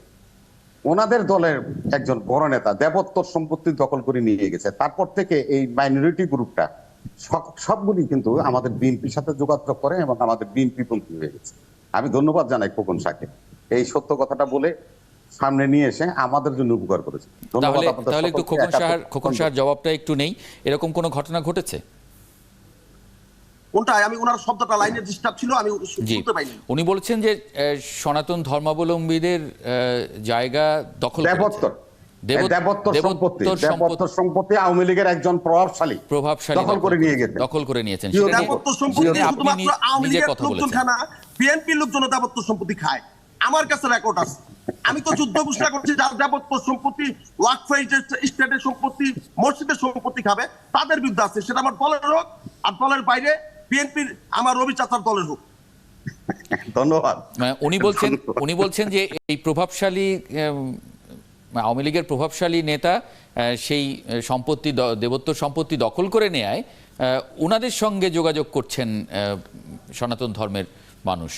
ওনাদের দলের একজন বড় নেতা দেবোত্তর সম্পত্তি দখল করে নিয়ে গেছে। তারপর থেকে এই মাইনরিটি গ্রুপটা সবগুলি কিন্তু আমাদের বিএনপির সাথে যোগাযোগ করে এবং আমাদের বিএনপি পন্থী হয়ে গেছে। আমি ধন্যবাদ জানাই খোকন শাহকে এই সত্য কথাটা বলে সামনে নিয়ে এসে আমাদের জন্য উপকার করেছে। ধন্যবাদ আপনাদের তাহলে একটু সকলকে। খোকন শাহর জবাবটা একটু নেই। এরকম কোনো ঘটনা ঘটেছে? কোনটাই আমি ওনার শব্দটা লাইনের ডিস্টার্ব ছিল, আমি জি, শুনতে পাইনি। উনি বলছেন যে সনাতন ধর্মাবলম্বীদের জায়গা দখল দেবোত্তর সম্পত্তি আওয়ামী লীগের একজন প্রভাবশালী দখল করে নিয়ে গেছে, দখল করে নিয়েছেন। দেবোত্তর সম্পত্তি আপনি শুধুমাত্র আওয়ামী নিজে লীগের কথা লোকজন বলেছেন। খায় না, বিএনপির লোকজন দেবোত্তর সম্পত্তি খায়। আমার কাছে রেকর্ড আছে। আমি তো যুদ্ধ ঘোষণা করছি, যার দেবোত্তর সম্পত্তি, ওয়াকফ স্টেটের সম্পত্তি, মসজিদের সম্পত্তি খাবে, তাদের বিরুদ্ধে আছে। সেটা আমার দলের হোক আর দলের বাইরে বিএনপির আমার রবি চাচার দলের হোক। ধন্যবাদ। উনি বলছেন যে এই প্রভাবশালী আওয়ামী লীগের প্রভাবশালী নেতা সেই সম্পত্তি দেবোত্তর সম্পত্তি দখল করে নেয়, ওনাদের সঙ্গে যোগাযোগ করছেন সনাতন ধর্মের মানুষ।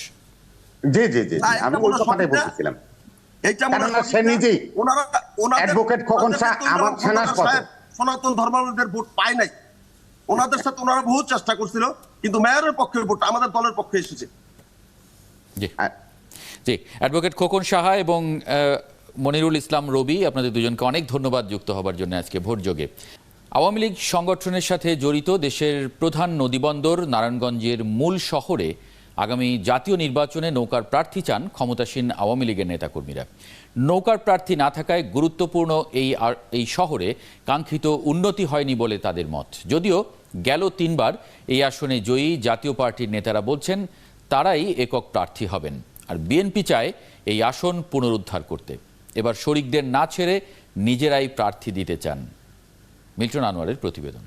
জি জি জি, আমি ওই কথাটাই বলছিলাম। সে নিজেই অ্যাডভোকেট খোকন শাহ আমার সেনার পথে সনাতন ধর্মাবলম্বীদের ভোট পায় নাই। ওনাদের সাথে ওনারা বহু চেষ্টা করছিল, কিন্তু মেয়রের পক্ষে ভোট আমাদের দলের পক্ষে এসেছে। জি জি, অ্যাডভোকেট খোকন সাহা এবং মনিরুল ইসলাম রবি, আপনাদের দুজনকে অনেক ধন্যবাদ যুক্ত হবার জন্য আজকে ভোটযোগে। আওয়ামী লীগ সংগঠনের সাথে জড়িত দেশের প্রধান নদীবন্দর নারায়ণগঞ্জের মূল শহরে আগামী জাতীয় নির্বাচনে নৌকার প্রার্থী চান ক্ষমতাসীন আওয়ামী লীগের নেতাকর্মীরা। নৌকার প্রার্থী না থাকায় গুরুত্বপূর্ণ এই শহরে কাঙ্ক্ষিত উন্নতি হয়নি বলে তাদের মত। যদিও গেল 3 বার এই আসনে জয়ী জাতীয় পার্টির নেতারা বলছেন তারাই একক প্রার্থী হবেন, আর বিএনপি চায় এই আসন পুনরুদ্ধার করতে। এবার শরিকদের না ছেড়ে নিজেরাই প্রার্থী দিতে চান। মিল্টন আনোয়ারের প্রতিবেদন।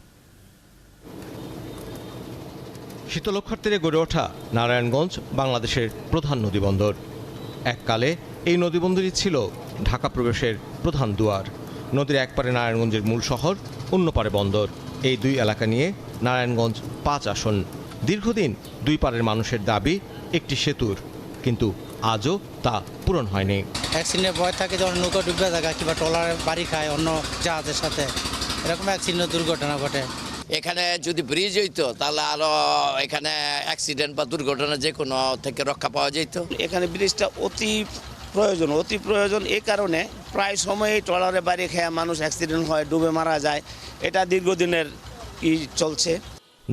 শীতলক্ষার তীরে গড়ে ওঠা নারায়ণগঞ্জ বাংলাদেশের প্রধান নদীবন্দর। এককালে এই নদীবন্দরই ছিল ঢাকা প্রবেশের প্রধান দুয়ার। নদীর একপারে নারায়ণগঞ্জের মূল শহর, অন্য পারে বন্দর। এই দুই এলাকা নিয়ে নারায়ণগঞ্জ 5 আসন। দীর্ঘদিন দুই পারের মানুষের দাবি একটি সেতুর, কিন্তু আজও তা পূরণ হয়নি। অ্যাক্সিডেন্টের ভয় থাকে, যখন নৌকা ডুবে থাকে কিংবা ট্রলারের বাড়ি খায় অন্য জাহাজের সাথে, এরকম অ্যাক্সিডেন্ট দুর্ঘটনা ঘটে। এখানে যদি ব্রিজ হইতো তাহলে আরো এখানে অ্যাক্সিডেন্ট বা দুর্ঘটনা যে কোনো থেকে রক্ষা পাওয়া যেত। এখানে ব্রিজটা অতি প্রয়োজন। এই কারণে প্রায় সময় ট্রলারে বাড়ি খেয়ে মানুষ অ্যাক্সিডেন্ট হয়, ডুবে মারা যায়। এটা দীর্ঘদিনের চলছে।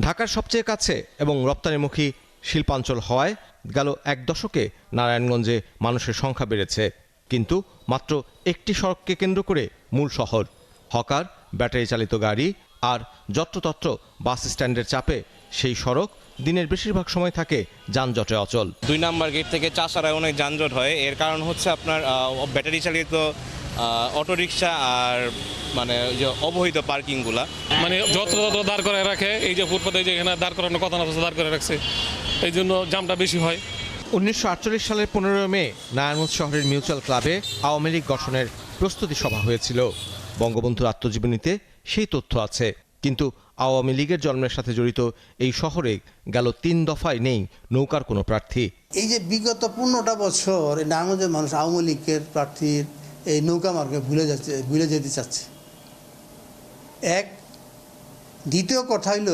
ঢাকার সবচেয়ে কাছে এবং রপ্তানিমুখী শিল্পাঞ্চল হওয়ায় গেল 1 দশকে নারায়ণগঞ্জে মানুষের সংখ্যা বেড়েছে, কিন্তু মাত্র একটি সড়ককে কেন্দ্র করে মূল শহর। হকার, ব্যাটারি চালিত গাড়ি আর যত্রতত্র বাস স্ট্যান্ডের চাপে সেই সড়ক দিনের বেশিরভাগ সময় থাকে যানজটে অচল। 2 নাম্বার গেট থেকে চাষারায় অনেক যানজট হয়। এর কারণ হচ্ছে আপনার ব্যাটারি চালিত অটোরিকশা আর মানে যে অবৈধ পার্কিংগুলা, মানে যত্রতত্র দাঁড় করে রাখে। এই যে ফুটপাতে যেখানে দাঁড় করানোর কথা না দাঁড় করে রাখছে, এই জন্য জামটা বেশি হয়। 1948 সালের 15 মে নারায়ণগঞ্জ শহরের মিউচুয়াল ক্লাবে আওয়ামী লীগ গঠনের প্রস্তুতি সভা হয়েছিল। বঙ্গবন্ধুর আত্মজীবনীতে সেই তথ্য আছে, কিন্তু আওয়ামী লীগের জন্মের সাথে জড়িত এই শহরে গেল 3 দফায় নেই নৌকার কোনো প্রার্থী। এই যে বিগত 15টা বছর নারায়ণগঞ্জের মানুষ আওয়ামী লীগের প্রার্থীর এই নৌকা মার্গে ভুলে যেতে চাচ্ছে। এক, দ্বিতীয় কথা হইল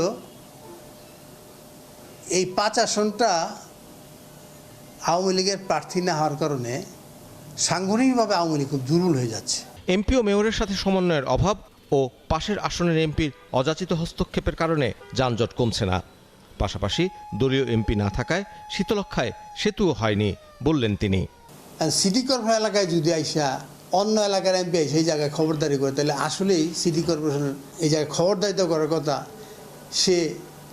এই 5 আসনটা আওয়ামী লীগের প্রার্থী না হওয়ার কারণে সাংগঠনিকভাবে আওয়ামী লীগ খুব দুর্বল হয়ে যাচ্ছে। এমপি ও মেয়রের সাথে সমন্বয়ের অভাব ও পাশের আসনের এমপির অযাচিত হস্তক্ষেপের কারণে যানজট কমছে না। পাশাপাশি দলীয় এমপি না থাকায় শীতলক্ষায় সেতুও হয়নি বললেন তিনি। সিটি কর্পোরেশন এলাকায় যদি আইসা অন্য এলাকার এমপি সেই জায়গায় খবরদারি করে, তাহলে আসলেই সিটি কর্পোরেশনের এই জায়গায় খবরদারিত করার কথা, সে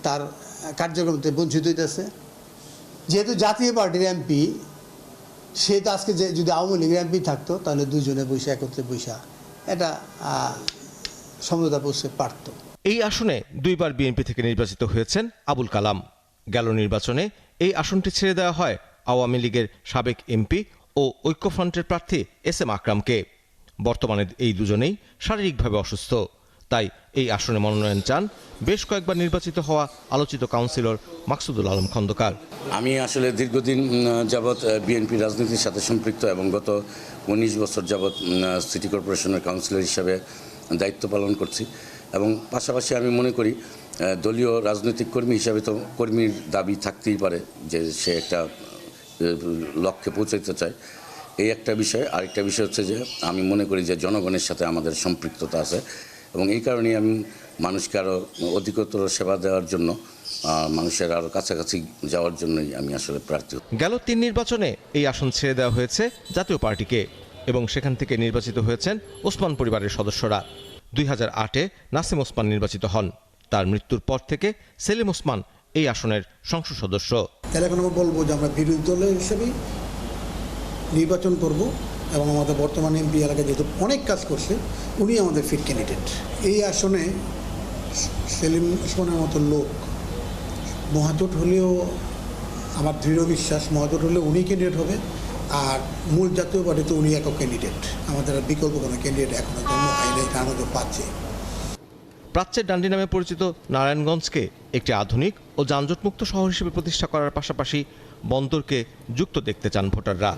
তার কার্যক্রম থেকে বঞ্চিত হইতেছে। যেহেতু জাতীয় পার্টির এমপি, সে তো আজকে যে যদি আওয়ামী লীগের এমপি থাকতো তাহলে দুজনে বসে একত্রে বসা এটা সমঝোতা পৌঁছে পারত। এই আসনে 2 বার বিএনপি থেকে নির্বাচিত হয়েছেন আবুল কালাম। গেল নির্বাচনে এই আসনটি ছেড়ে দেওয়া হয় আওয়ামী লীগের সাবেক এমপি ও ঐক্যফ্রন্টের প্রার্থী SM আকরামকে। বর্তমানে এই দুজনেই শারীরিকভাবে অসুস্থ। তাই এই আসনে মনোনয়ন চান বেশ কয়েকবার নির্বাচিত হওয়া আলোচিত কাউন্সিলর মাকসুদুল আলম খন্দকার। আমি আসলে দীর্ঘদিন যাবৎ বিএনপি রাজনীতির সাথে সম্পৃক্ত এবং গত 19 বছর যাবৎ সিটি কর্পোরেশনের কাউন্সিলর হিসাবে দায়িত্ব পালন করছি এবং পাশাপাশি আমি মনে করি দলীয় রাজনৈতিক কর্মী হিসাবে তো কর্মীর দাবি থাকতেই পারে যে সে একটা লক্ষ্যে পৌঁছাইতে চায়, এই একটা বিষয়। আরেকটা বিষয় হচ্ছে যে আমি মনে করি যে জনগণের সাথে আমাদের সম্পৃক্ততা আছে এবং এই কারণেই আমি মানুষকে আরও অধিকতর সেবা দেওয়ার জন্য, মানুষের আরও কাছাকাছি যাওয়ার জন্যই আমি আসলে প্রার্থী। গেল 3 নির্বাচনে এই আসন ছেড়ে দেওয়া হয়েছে জাতীয় পার্টিকে এবং সেখান থেকে নির্বাচিত হয়েছেন ওসমান পরিবারের সদস্যরা। 2008-এ নাসিম ওসমান নির্বাচিত হন। তার মৃত্যুর পর থেকে সেলিম ওসমান এই আসনের সংসদ সদস্য। তাহলে এখন আমরা বলবো যে আমরা বিরোধী দল হিসেবে নির্বাচন করব এবং আমাদের বর্তমান এমপি এলাকায় যেহেতু অনেক কাজ করছে, উনি আমাদের ফিট ক্যান্ডিডেট। এই আসনে সেলিম ওসমানের মতো লোক মহাজোট হলেও আমার দৃঢ় বিশ্বাস মহাজোট হলেও উনি ক্যান্ডিডেট হবে, আর মূল জাতীয় পার্টিতে উনি একক ক্যান্ডিডেট। আমাদের বিকল্প কোনো ক্যান্ডিডেট এখনো জন্ম হয়নি, আমাদের পাচ্ছে। প্রাচ্যের ডান্ডি নামে পরিচিত নারায়ণগঞ্জকে একটি আধুনিক ও যানজটমুক্ত শহর হিসেবে প্রতিষ্ঠা করার পাশাপাশি বন্দরকে যুক্ত দেখতে চান ভোটাররা।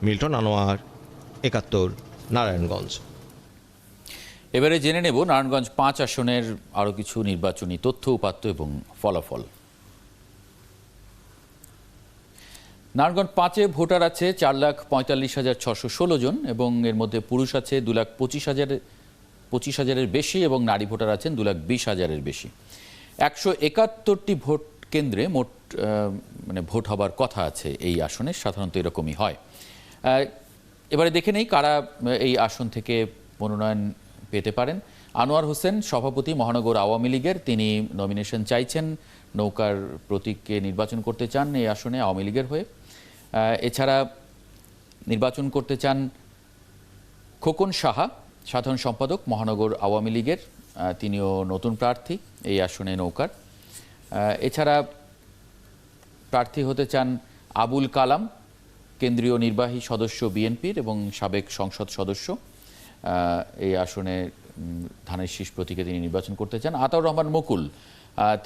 মিল্টন আনোয়ার, 71, নারায়ণগঞ্জ। এবারে জেনে নেব নারায়ণগঞ্জ 5 আসনের আরও কিছু নির্বাচনী তথ্য উপাত্ত এবং ফলাফল। নারায়ণগঞ্জ 5-এ ভোটার আছে 4,45,616 জন এবং এর মধ্যে পুরুষ আছে 2,25,000-এর বেশি এবং নারী ভোটার আছেন 2,20,000-এর বেশি। 171টি ভোট কেন্দ্রে মোট ভোট হবার কথা আছে এই আসনে, সাধারণত এরকমই হয়। এবারে দেখে নেই কারা এই আসন থেকে মনোনয়ন পেতে পারেন। আনোয়ার হোসেন, সভাপতি মহানগর আওয়ামী লীগের, তিনি নমিনেশন চাইছেন, নৌকার প্রতীককে নির্বাচন করতে চান এই আসনে আওয়ামী লীগের হয়ে। এছাড়া নির্বাচন করতে চান খোকন সাহা, সাধারণ সম্পাদক মহানগর আওয়ামী লীগের, তিনিও নতুন প্রার্থী এই আসনে নৌকার। এছাড়া প্রার্থী হতে চান আবুল কালাম, কেন্দ্রীয় নির্বাহী সদস্য বিএনপির এবং সাবেক সংসদ সদস্য, এই আসনে ধানের শীষ প্রতীকে তিনি নির্বাচন করতে চান। আতাউর রহমান মুকুল,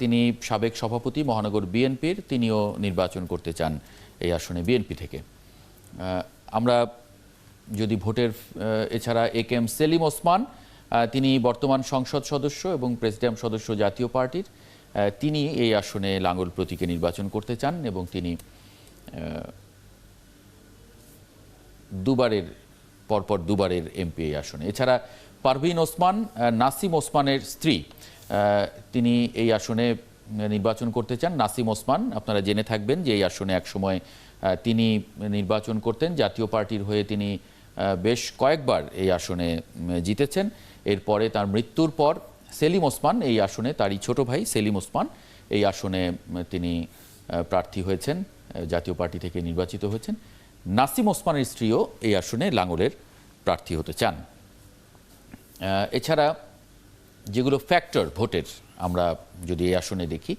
তিনি সাবেক সভাপতি মহানগর বিএনপির, তিনিও নির্বাচন করতে চান এই আসনে বিএনপি থেকে। আমরা যদি ভোটের এছাড়া একেএম সেলিম ওসমান, তিনি বর্তমান সংসদ সদস্য এবং প্রেসিডিয়াম সদস্য জাতীয় পার্টির, তিনি এই আসনে লাঙ্গল প্রতীকে নির্বাচন করতে চান এবং তিনি পরপর দুবারের এমপি এই আসনে। এছাড়া পারভিন ওসমান, নাসিম ওসমানের স্ত্রী, তিনি এই আসনে নির্বাচন করতে চান। নাসিম ওসমান, আপনারা জেনে থাকবেন যে এই আসনে একসময় তিনি নির্বাচন করতেন, জাতীয় পার্টির হয়ে তিনি বেশ কয়েকবার এই আসনে জিতেছেন। এরপরে তার মৃত্যুর পর সেলিম ওসমান এই আসনে, তারই ছোট ভাই সেলিম ওসমান এই আসনে তিনি প্রার্থী হয়েছেন, জাতীয় পার্টি থেকে নির্বাচিত হয়েছেন। নাসিম ওসমানের স্ত্রীও এই আসনে লাঙ্গলের প্রার্থী হতে চান। এছাড়া যেগুলো ফ্যাক্টর ভোটের আমরা যদি এই আসনে দেখি,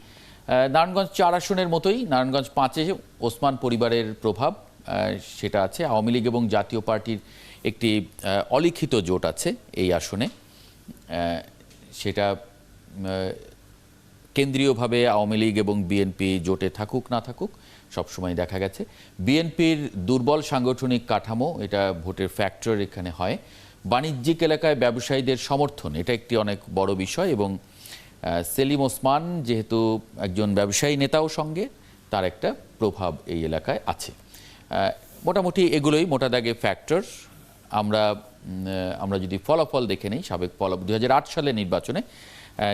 নারায়ণগঞ্জ 4 আসনের মতোই নারায়ণগঞ্জ 5-এ ওসমান পরিবারের প্রভাব সেটা আছে। আওয়ামী লীগ এবং জাতীয় পার্টির একটি অলিখিত জোট আছে এই আসনে, সেটা কেন্দ্রীয়ভাবে আওয়ামী লীগ এবং বিএনপি জোটে থাকুক না থাকুক সবসময় দেখা গেছে। বিএনপির দুর্বল সাংগঠনিক কাঠামো, এটা ভোটের ফ্যাক্টর এখানে হয়। বাণিজ্যিক এলাকায় ব্যবসায়ীদের সমর্থন, এটা একটি অনেক বড় বিষয় এবং সেলিম ওসমান যেহেতু একজন ব্যবসায়ী নেতাও সঙ্গে, তার একটা প্রভাব এই এলাকায় আছে। মোটামুটি এগুলোই মোটা দাগে ফ্যাক্টর। আমরা যদি ফলাফল দেখে নিই, সাবেক ফলাফল 2008 সালের নির্বাচনে,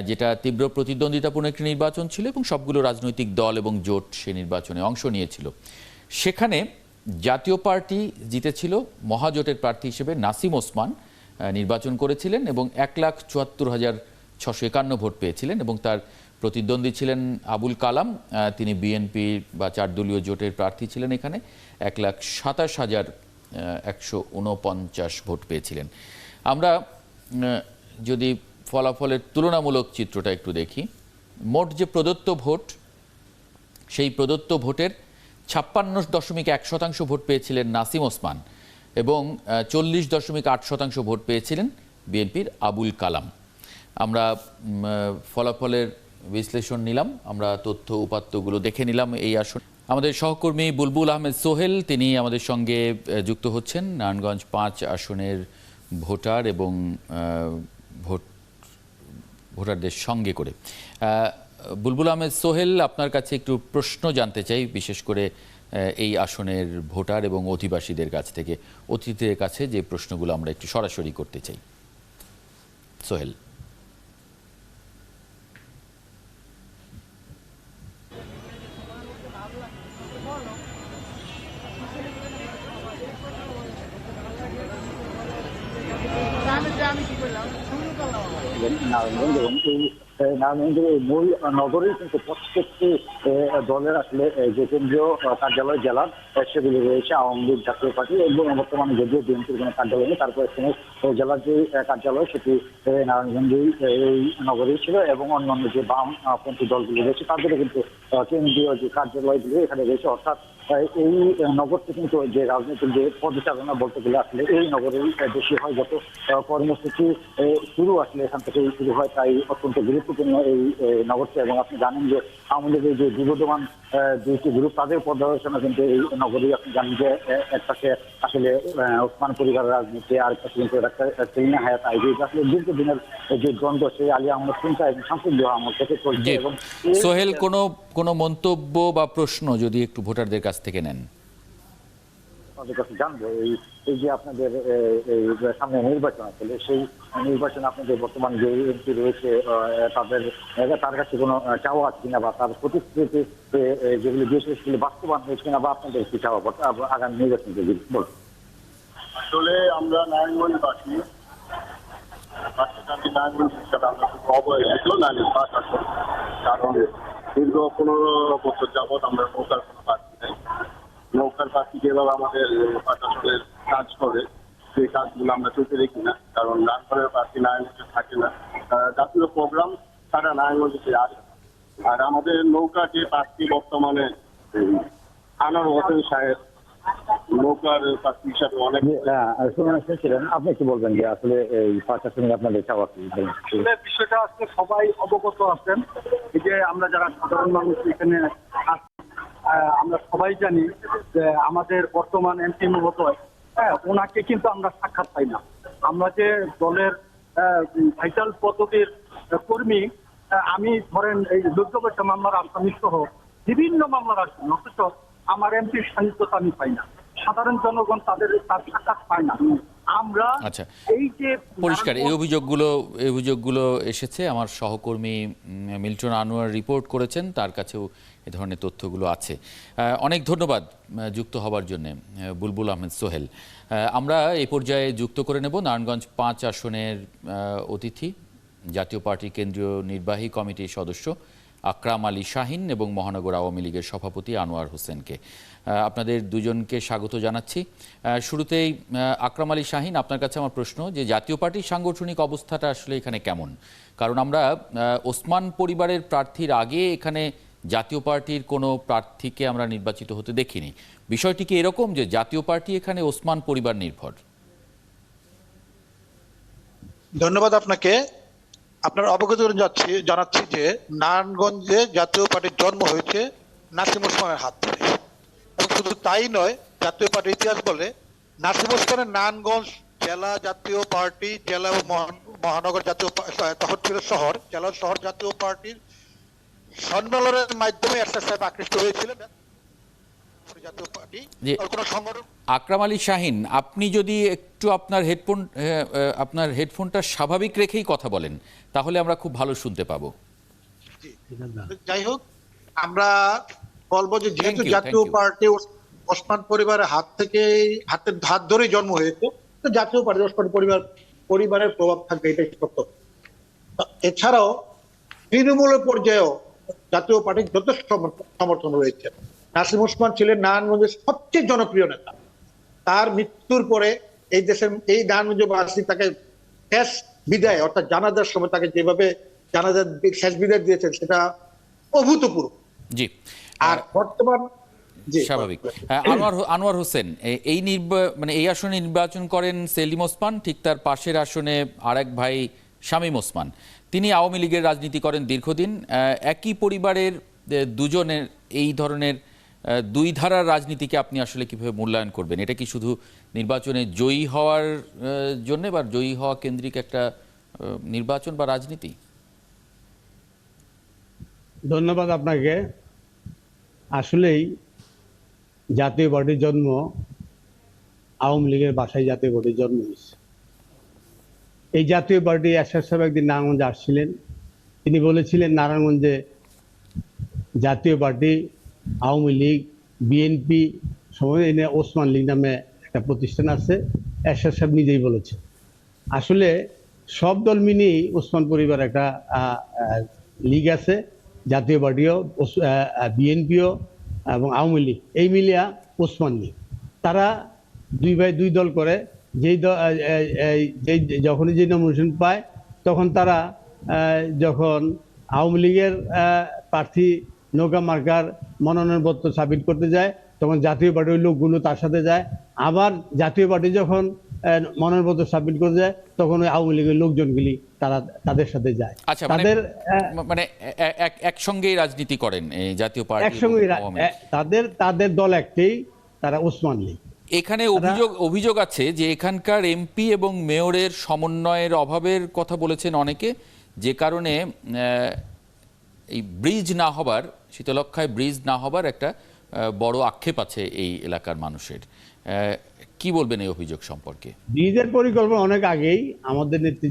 যেটা তীব্র প্রতিদ্বন্দ্বিতাপূর্ণ একটি নির্বাচন ছিল এবং সবগুলো রাজনৈতিক দল এবং জোট সে নির্বাচনে অংশ নিয়েছিল। সেখানে জাতীয় পার্টি জিতেছিল, মহাজোটের প্রার্থী হিসেবে নাসিম ওসমান নির্বাচন করেছিলেন এবং 1,74,651 ভোট পেয়েছিলেন এবং তার প্রতিদ্বন্দ্বী ছিলেন আবুল কালাম, তিনি বিএনপি বা 4 দলীয় জোটের প্রার্থী ছিলেন, এখানে 1,27,149 ভোট পেয়েছিলেন। আমরা যদি ফলাফলের তুলনামূলক চিত্রটা একটু দেখি, মোট যে প্রদত্ত ভোট, সেই প্রদত্ত ভোটের 56.1% ভোট পেয়েছিলেন নাসিম ওসমান এবং 40.8% ভোট পেয়েছিলেন বিএনপির আবুল কালাম। আমরা ফলাফলের বিশ্লেষণ নিলাম, আমরা তথ্য উপাত্তগুলো দেখে নিলাম এই আসন। আমাদের সহকর্মী বুলবুল আহমেদ সোহেল তিনি আমাদের সঙ্গে যুক্ত হচ্ছেন নারায়ণগঞ্জ 5 আসনের ভোটার এবং ভোটারদের সঙ্গে করে। বুলবুল আহমেদ সোহেল, আপনার কাছে একটু প্রশ্ন জানতে চাই, বিশেষ করে এই আসনের ভোটার এবং অধিবাসীদের কাছ থেকে, অতিথিদের কাছে যে প্রশ্নগুলো আমরা একটু সরাসরি করতে চাই। সোহেল। নারায়ণগঞ্জ এবং এই নারায়ণগঞ্জের এই মূল নগরেই কিন্তু প্রত্যেকটি দলের আসলে যে কেন্দ্রীয় কার্যালয় জেলার সেগুলি রয়েছে আওয়ামী লীগ, জাতীয় পার্টি এবং বর্তমানে যদিও বিএনপির কোনো কার্যালয় নেই, তারপরে জেলার যে কার্যালয় সেটি নারায়ণগঞ্জেই এই নগরেই ছিল এবং অন্যান্য যে বামপন্থী দলগুলি রয়েছে তাদেরও কিন্তু কেন্দ্রীয় যে কার্যালয়গুলি এখানে রয়েছে। অর্থাৎ এই নগরটি কিন্তু যে রাজনৈতিক যে পদচারণা বলতে গেলে আসলে এই নগরেই বেশি হয়। যত কর্মসূচি শুরু আসলে এখান থেকেই শুরু হয়, তাই অত্যন্ত গুরুত্বপূর্ণ এই নগরটি। এবং আপনি জানেন যে আওয়ামী লীগের যে বিবদমান দুইটি গ্রুপ তাদের পর্যালোচনা কিন্তু এই নগরেই, আপনি জানেন যে একটাকে আসলে ওসমান পরিবারের রাজনীতি, আর একটা কিন্তু সেলিনা হায়াত আইভি, আসলে দীর্ঘদিনের যে দ্বন্দ্ব সেই আলী আহমদ চিন্তা এবং শামসুদ্দোহা আমল থেকে চলছে। এবং সোহেল, কোনো মন্তব্য বা প্রশ্ন যদি একটু ভোটারদের কাছ থেকে নেন। আপনাদের কাছে জানবো এই যে আপনাদের এই সামনে নির্বাচন আসলে সেই নির্বাচনে আপনাদের বর্তমান যে এমপি রয়েছে তার কাছে কোনো চাওয়া আছে কিনা, বা তার প্রতিশ্রুতি যেগুলি দিয়েছে সেগুলি বাস্তবায়ন হয়েছে কিনা, বা আপনাদের কি চাওয়া আগামী নির্বাচন বলুন। আসলে আমরা নারায়ণগঞ্জবাসী নারায়ণগঞ্জ হিসাবে আমরা খুব অবহেলিত নারায়ণগঞ্জ 5 আসন, কারণ দীর্ঘ 15 বছর যাবৎ আমরা নৌকার কোনো প্রার্থী নেই। নৌকার প্রার্থী যেভাবে আমাদের 5 আসনের কাজ করে সেই কাজগুলো আমরা চলতে দেখি না, কারণ নারায়ণগঞ্জের প্রার্থী নারায়ণগঞ্জে থাকে না, জাতীয় প্রোগ্রাম তারা নারায়ণগঞ্জে আসে। আর আমাদের নৌকা যে প্রার্থী বর্তমানে আনোয়ার হোসেন সাহেব নৌকার প্রার্থী হিসাবে অনেক শুনছিলেন, আপনি কি বলবেন যে আসলে এই 5 আসনে আপনাদের চাওয়া কি? বিষয়টা আসলে সবাই অবগত আছেন, এই যে আমরা যারা সাধারণ মানুষ এখানে আমরা সবাই জানি যে আমাদের বর্তমান এমপি মহোদয়, ওনাকে কিন্তু আমরা সাক্ষাৎ পাই না। আমরা যে দলের ভাইটাল পদবীর কর্মী, আমি ধরেন এই দুর্যোগের মামলার আসামি সহ বিভিন্ন মামলার আসামি, অথচ আমার এমপির সাহিত্যতা আমি পাই না, সাধারণ জনগণ তার সাক্ষাৎ পায় না। আমরা এই যে পরিষ্কার এই অভিযোগগুলো এসেছে, আমার সহকর্মী মিল্টন আনোয়ার রিপোর্ট করেছেন, তার কাছেও এ ধরনের তথ্যগুলো আছে। অনেক ধন্যবাদ যুক্ত হবার জন্য বুলবুল আহমেদ সোহেল। আমরা এই পর্যায়ে যুক্ত করে নেব নারায়ণগঞ্জ 5 আসনের অতিথি, জাতীয় পার্টি কেন্দ্রীয় নির্বাহী কমিটির সদস্য আকরাম আলী শাহিন এবং মহানগর আওয়ামী লীগের সভাপতি আনোয়ার হোসেনকে। আপনাদের দুজনকে স্বাগত জানাচ্ছি। শুরুতেই আকরাম আলী শাহিন, আপনার কাছে আমার প্রশ্ন যে জাতীয় পার্টির সাংগঠনিক অবস্থাটা আসলে এখানে কেমন? কারণ আমরা ওসমান পরিবারের প্রার্থীর আগে এখানে জাতীয় পার্টির কোনো প্রার্থীকে আমরা নির্বাচিত হতে দেখিনি। বিষয়টি কি এরকম যে জাতীয় পার্টি এখানে ওসমান পরিবার নির্ভর? ধন্যবাদ আপনাকে। আপনার অবগত জানাচ্ছি যে নারায়ণগঞ্জে জাতীয় পার্টির জন্ম হয়েছে নাসিম ওসমানের হাত ধরে, এবং শুধু তাই নয়, জাতীয় পার্টির ইতিহাস বলে নাসিম ওসমানের নারায়ণগঞ্জ জেলা জাতীয় পার্টি, জেলা ও মহানগর জাতীয় তখন ছিল শহর, জেলা শহর জাতীয় পার্টির সম্মেলনের মাধ্যমে এরশাদ সাহেব আকৃষ্ট হয়েছিলেন জাতীয় পার্টি কোনো সংগঠন। আকরাম আলী শাহিন, আপনি যদি একটু আপনার হেডফোনটা স্বাভাবিক রেখেই কথা বলেন তাহলে আমরা খুব ভালো শুনতে পাবো। যাই হোক, আমরা বলবো যে যেহেতু জাতীয় পার্টি ওসমান পরিবারের হাত ধরেই জন্ম হয়েছে, তো জাতীয় পার্টি ওসমান পরিবারের প্রভাব থাকবে, এটাই সত্য। এছাড়াও তৃণমূলের পর্যায়েও জাতীয় পার্টির যথেষ্ট সমর্থন রয়েছে। নাসিম ওসমান ছিলেন নারায়ণগঞ্জের সবচেয়ে জনপ্রিয় নেতা। তার মৃত্যুর পরে এই দেশের এই নারায়ণগঞ্জবাসী তাকে শেষ বিদায় অর্থাৎ জানাজার সময় তাকে যেভাবে জানাজার শেষ বিদায় দিয়েছেন সেটা অভূতপূর্ব। জি। আর বর্তমান স্বাভাবিক। আনোয়ার হোসেন, এই মানে এই আসনে নির্বাচন করেন সেলিম ওসমান, ঠিক তার পাশের আসনে আরেক ভাই শামীম ওসমান। তিনি আওয়ামী লীগের রাজনীতি করেন দীর্ঘদিন। একই পরিবারের দুজনের এই ধরনের দুই ধারার রাজনীতিকে আপনি আসলে কিভাবে মূল্যায়ন করবেন? এটা কি শুধু নির্বাচনে জয়ী হওয়ার জন্য বা জয়ী হওয়া কেন্দ্রিক একটা নির্বাচন বা রাজনীতি? ধন্যবাদ আপনাকে। আসলেই জাতীয় পার্টির জন্ম আওয়ামী লীগের বাসায় জাতীয় পার্টির জন্ম হয়েছে। এই জাতীয় পার্টি এরশাদ সাহেব একদিন নারায়ণগঞ্জে আসছিলেন। তিনি বলেছিলেন নারায়ণগঞ্জে জাতীয় পার্টি, আওয়ামী লীগ, বিএনপি সময় এনে ওসমান লীগ নামে একটা প্রতিষ্ঠান আছে। এরশাদ সাহেব নিজেই বলেছেন। আসলে সব দল মিলিয়েই ওসমান পরিবার একটা লীগ আছে, জাতীয় পার্টিও, বিএনপিও এবং আওয়ামী লীগ, এই মিলিয়া ওসমান লীগ। তারা দুই ভাই দুই দল করে। যখনই যে নমিনেশন পায় তখন তারা যখন আওয়ামী লীগের প্রার্থী নৌকা মার্কার মনোনয়নপত্র সাবমিট করতে যায় তখন জাতীয় পার্টির লোকগুলো তার সাথে যায়। আবার জাতীয় পার্টি যখন মনোনয়নপত্র সাবমিট করতে যায় তখন ওই আওয়ামী লীগের লোকজনগুলি তারা তাদের সাথে যায়। আচ্ছা, মানে একসঙ্গেই রাজনীতি করেন এই জাতীয় পার্টি, একসঙ্গে তাদের দল একটাই, তারা ওসমান লীগ। এখানে অভিযোগ আছে যে এখানকার এমপি এবং মেয়রের সমন্বয়ের অভাবের কথা বলেছেন অনেকে, যে কারণে এই ব্রিজ না হবার, শীতলক্ষ্যায় ব্রিজ না হবার একটা বড় আক্ষেপ আছে এই এলাকার মানুষের। কি বলবেন এই অভিযোগ সম্পর্কে? ব্রিজের পরিকল্পনা অনেক আগেই আমাদের নেত্রী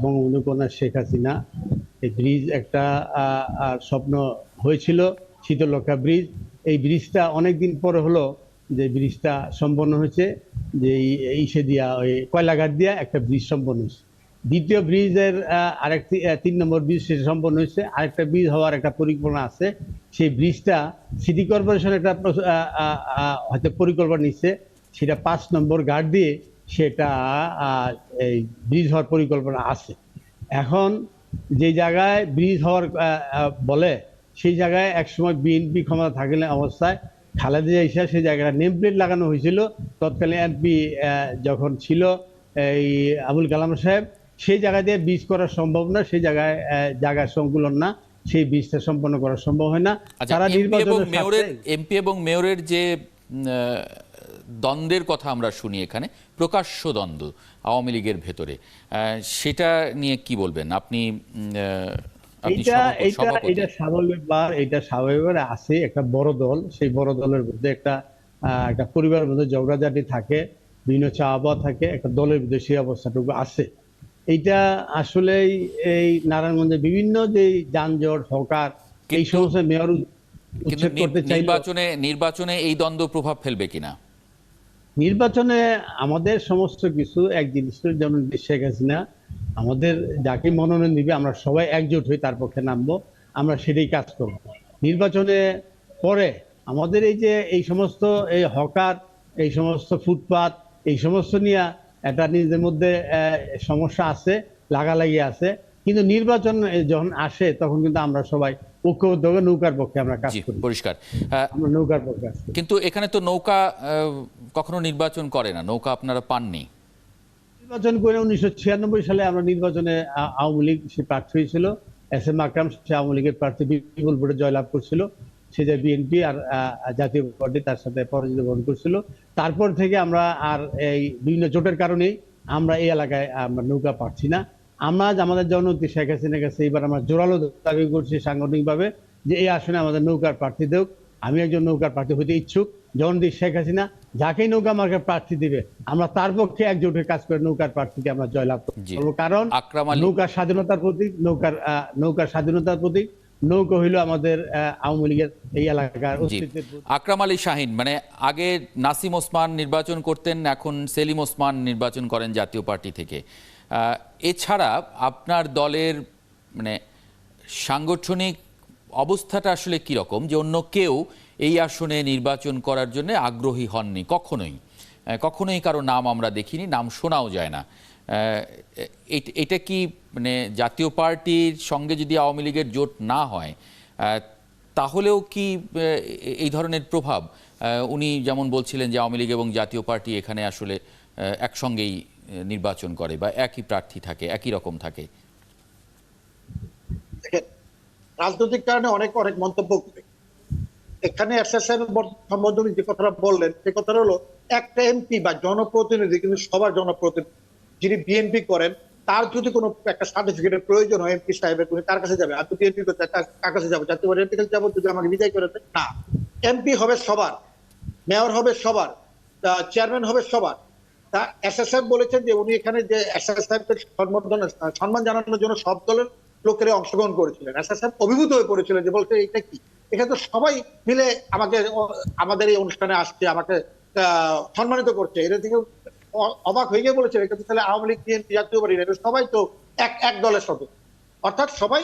বঙ্গবন্ধু কন্যা শেখ হাসিনা এই ব্রিজ একটা স্বপ্ন হয়েছিল, শীতলক্ষ্যা ব্রিজ। এই ব্রিজটা অনেকদিন পরে হলো যে ব্রিজটা সম্পন্ন হয়েছে, যে ইসে দিয়া ওই কয়লাঘাট দিয়া একটা ব্রিজ সম্পন্ন হয়েছে। দ্বিতীয় ব্রিজের আরেকটি 3 নম্বর ব্রিজ সেটা সম্পন্ন হয়েছে। আরেকটা ব্রিজ হওয়ার একটা পরিকল্পনা আছে। সেই ব্রিজটা সিটি কর্পোরেশন একটা হয়তো পরিকল্পনা নিচ্ছে, সেটা 5 নম্বর ঘাট দিয়ে সেটা এই ব্রিজ হওয়ার পরিকল্পনা আছে। এখন যে জায়গায় ব্রিজ হওয়ার বলে সেই জায়গায় একসময় বিএনপি ক্ষমতা থাকলে অবস্থায় খালেদা জিয়া সেই জায়গাটা নেম প্লেট লাগানো হয়েছিল। তৎকালীন এমপি যখন ছিল এই আবুল কালাম সাহেব, সেই জায়গা দিয়ে ব্রিজ করা সম্ভব না, সেই জায়গার সংকুলন না, সেই ব্রিজটা সম্পন্ন করা সম্ভব হয় না। তারা এমপি এবং মেয়রের যে দ্বন্দ্বের কথা আমরা শুনি, এখানে প্রকাশ্য দ্বন্দ্ব আওয়ামী লীগের ভেতরে, সেটা নিয়ে কি বলবেন আপনি? এটা স্বাভাবিক আছে। একটা বড় দল, সেই বড় দলের মধ্যে একটা পরিবারের মধ্যে ঝগড়াঝাটি থাকে, বিভিন্ন চাওয়া থাকে, একটা দলের মধ্যে সেই অবস্থাটুকু আছে। এইটা আসলে এই নারায়ণগঞ্জে বিভিন্ন যে যানজট, হকার, এই সমস্ত মেয়র উচ্ছেদ করতে চাইলে নির্বাচনে এই দ্বন্দ্ব প্রভাব ফেলবে কিনা? নির্বাচনে আমাদের সমস্ত কিছু এক জিনিস, যেমন শেখ হাসিনা আমাদের যাকে মনোনয়ন দিবে আমরা সবাই একজোট হয়ে তার পক্ষে নামবো, আমরা সেটাই কাজ করব। নির্বাচনে পরে আমাদের এই সমস্ত এই হকার, এই সমস্ত ফুটপাত, এই সমস্ত নিয়ে একটা নিজেদের মধ্যে সমস্যা আছে, লাগালাগি আছে, কিন্তু নির্বাচন যখন আসে তখন কিন্তু আমরা সবাই ঐক্যবদ্ধ নৌকার পক্ষে আমরা কাজ করি। পরিষ্কার, আমরা নৌকার পক্ষে। কিন্তু এখানে তো নৌকা কখনো নির্বাচন করে না, নৌকা আপনারা পাননি। নির্বাচন করে 1996 সালে আমরা নির্বাচনে আওয়ামী লীগ সে প্রার্থী হয়েছিল, SM আকরাম সে আওয়ামী লীগের প্রার্থী বিপুল ভোটে জয়লাভ করছিল। সে যে বিএনপি আর জাতীয় পার্টি তার সাথে পরাজিত বরণ করছিল। তারপর থেকে আমরা আর এই বিভিন্ন জোটের কারণে আমরা এই এলাকায় আমরা নৌকা পাচ্ছি না। আমরা আমাদের জননেত্রী শেখ হাসিনার কাছে এবার আমরা জোরালো দাবি করছি সাংগঠনিকভাবে যে এই আসনে আমাদের নৌকার প্রার্থী দেব। আমি একজন নৌকার প্রার্থী হতে ইচ্ছুক। জননেত্রী শেখ হাসিনা যাকেই নৌকা মার্কার প্রার্থী দিবে আমরা তার পক্ষে একজোটে কাজ করে নৌকার প্রার্থীকে আমরা জয়লাভ করব। কারণ নৌকার স্বাধীনতার প্রতীক, নৌকার স্বাধীনতার প্রতীক। নৌকা হইল আমাদের আওয়ামী লীগের এই এলাকার অস্তিত্বের। আকরাম আলী শাহিন, মানে আগে নাসিম ওসমান নির্বাচন করতেন, এখন সেলিম ওসমান নির্বাচন করেন জাতীয় পার্টি থেকে। এছাড়া আপনার দলের মানে সাংগঠনিক অবস্থাটা আসলে কীরকম, যে অন্য কেউ এই আসনে নির্বাচন করার জন্য আগ্রহী হননি? কখনোই কারো নাম আমরা দেখিনি, নাম শোনাও যায় না। এটা কি মানে জাতীয় পার্টির সঙ্গে যদি আওয়ামী লীগের জোট না হয় তাহলেও কি এই ধরনের প্রভাব, উনি যেমন বলছিলেন যে আওয়ামী লীগ এবং জাতীয় পার্টি এখানে আসলে একসঙ্গেই নির্বাচন করে বা একই প্রার্থী থাকে, একই রকম থাকে? রাজনৈতিক কারণে অনেক মন্তব্য করে। এখানে সম্বোধন যে কথাটা বললেন সে কথাটা হলো একটা এমপি বা জনপ্রতিনিধি কিন্তু সবার জনপ্রতিনিধি, যিনি বিএনপি করেন তার যদি কোনো একটা সার্টিফিকেটের প্রয়োজন হয় এমপি সাহেবের, তার কাছে যাবে। আমি বিএনপি করতে কার কাছে যাবো? জাতীয় পার্টির কাছে যাবো যদি আমাকে বিদায় করে দেয়? না, এমপি হবে সবার, মেয়র হবে সবার, চেয়ারম্যান হবে সবার। তা এসএসএফ বলেছেন যে উনি এখানে যে এসএসএফকে সম্মান জানানোর জন্য সব দলের লোকেরা অংশগ্রহণ করেছিলেন। এসএসএফ অভিভূত হয়ে পড়েছিলেন যে বলছে এটা কি, এখানে তো সবাই মিলে আমাদের এই অনুষ্ঠানে আসছে, আমাকে সম্মানিত করছে। এটা থেকে অবাক হয়ে গিয়ে বলেছে এটা তো তাহলে আওয়ামী লীগ বিএনপি জাতীয় পার্টি সবাই তো এক দলের সদস্য, অর্থাৎ সবাই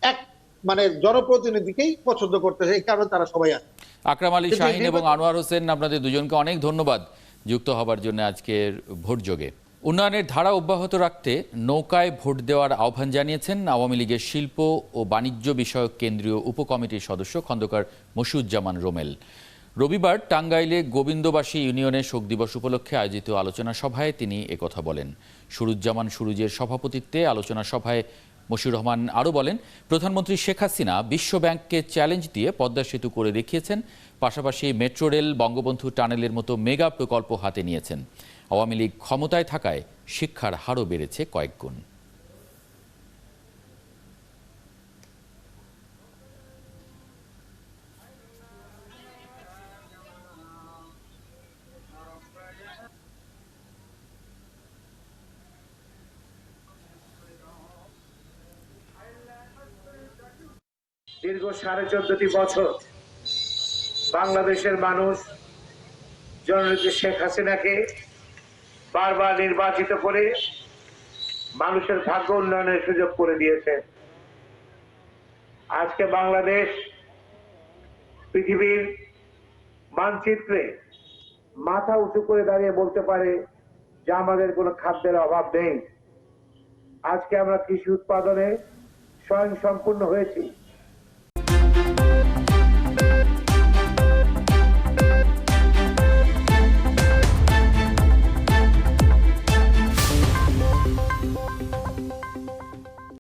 এক মানে জনপ্রতিনিধিকেই পছন্দ করতেছে, এই কারণে তারা সবাই আছে। আকরাম আলী শাহীন এবং আনোয়ার হোসেন, আপনাদের দুজনকে অনেক ধন্যবাদ যুক্ত হবার জন্য আজকের ভোটযোগে। উন্নয়নের ধারা অব্যাহত রাখতে নৌকায় ভোট দেওয়ার আহ্বান জানিয়েছেন আওয়ামী লীগের শিল্প ও বাণিজ্য বিষয়ক কেন্দ্রীয় উপকমিটির সদস্য খন্দকার মশিউজ্জামান রোমেল। রবিবার টাঙ্গাইলে গোবিন্দবাসী ইউনিয়নের শোক দিবস উপলক্ষে আয়োজিত আলোচনা সভায় তিনি একথা বলেন। সুরুজ্জামান সুরুজের সভাপতিত্বে আলোচনা সভায় মশিউর রহমান আরও বলেন, প্রধানমন্ত্রী শেখ হাসিনা বিশ্বব্যাংককে চ্যালেঞ্জ দিয়ে পদ্মা সেতু করে দেখিয়েছেন, পাশাপাশি মেট্রো রেল, বঙ্গবন্ধু টানেলের মতো মেগা প্রকল্প হাতে নিয়েছেন। আওয়ামী লীগ ক্ষমতায় থাকায় শিক্ষার হারও বেড়েছে কয়েক গুণ। দীর্ঘ 14.5 বছর বাংলাদেশের মানুষ জননেত্রী শেখ হাসিনাকে বারবার নির্বাচিত করে মানুষের ভাগ্য উন্নয়নের সুযোগ করে দিয়েছে। আজকে বাংলাদেশ পৃথিবীর মানচিত্রে মাথা উঁচু করে দাঁড়িয়ে বলতে পারে যে আমাদের কোনো খাদ্যের অভাব নেই। আজকে আমরা কৃষি উৎপাদনে স্বয়ংসম্পূর্ণ হয়েছি।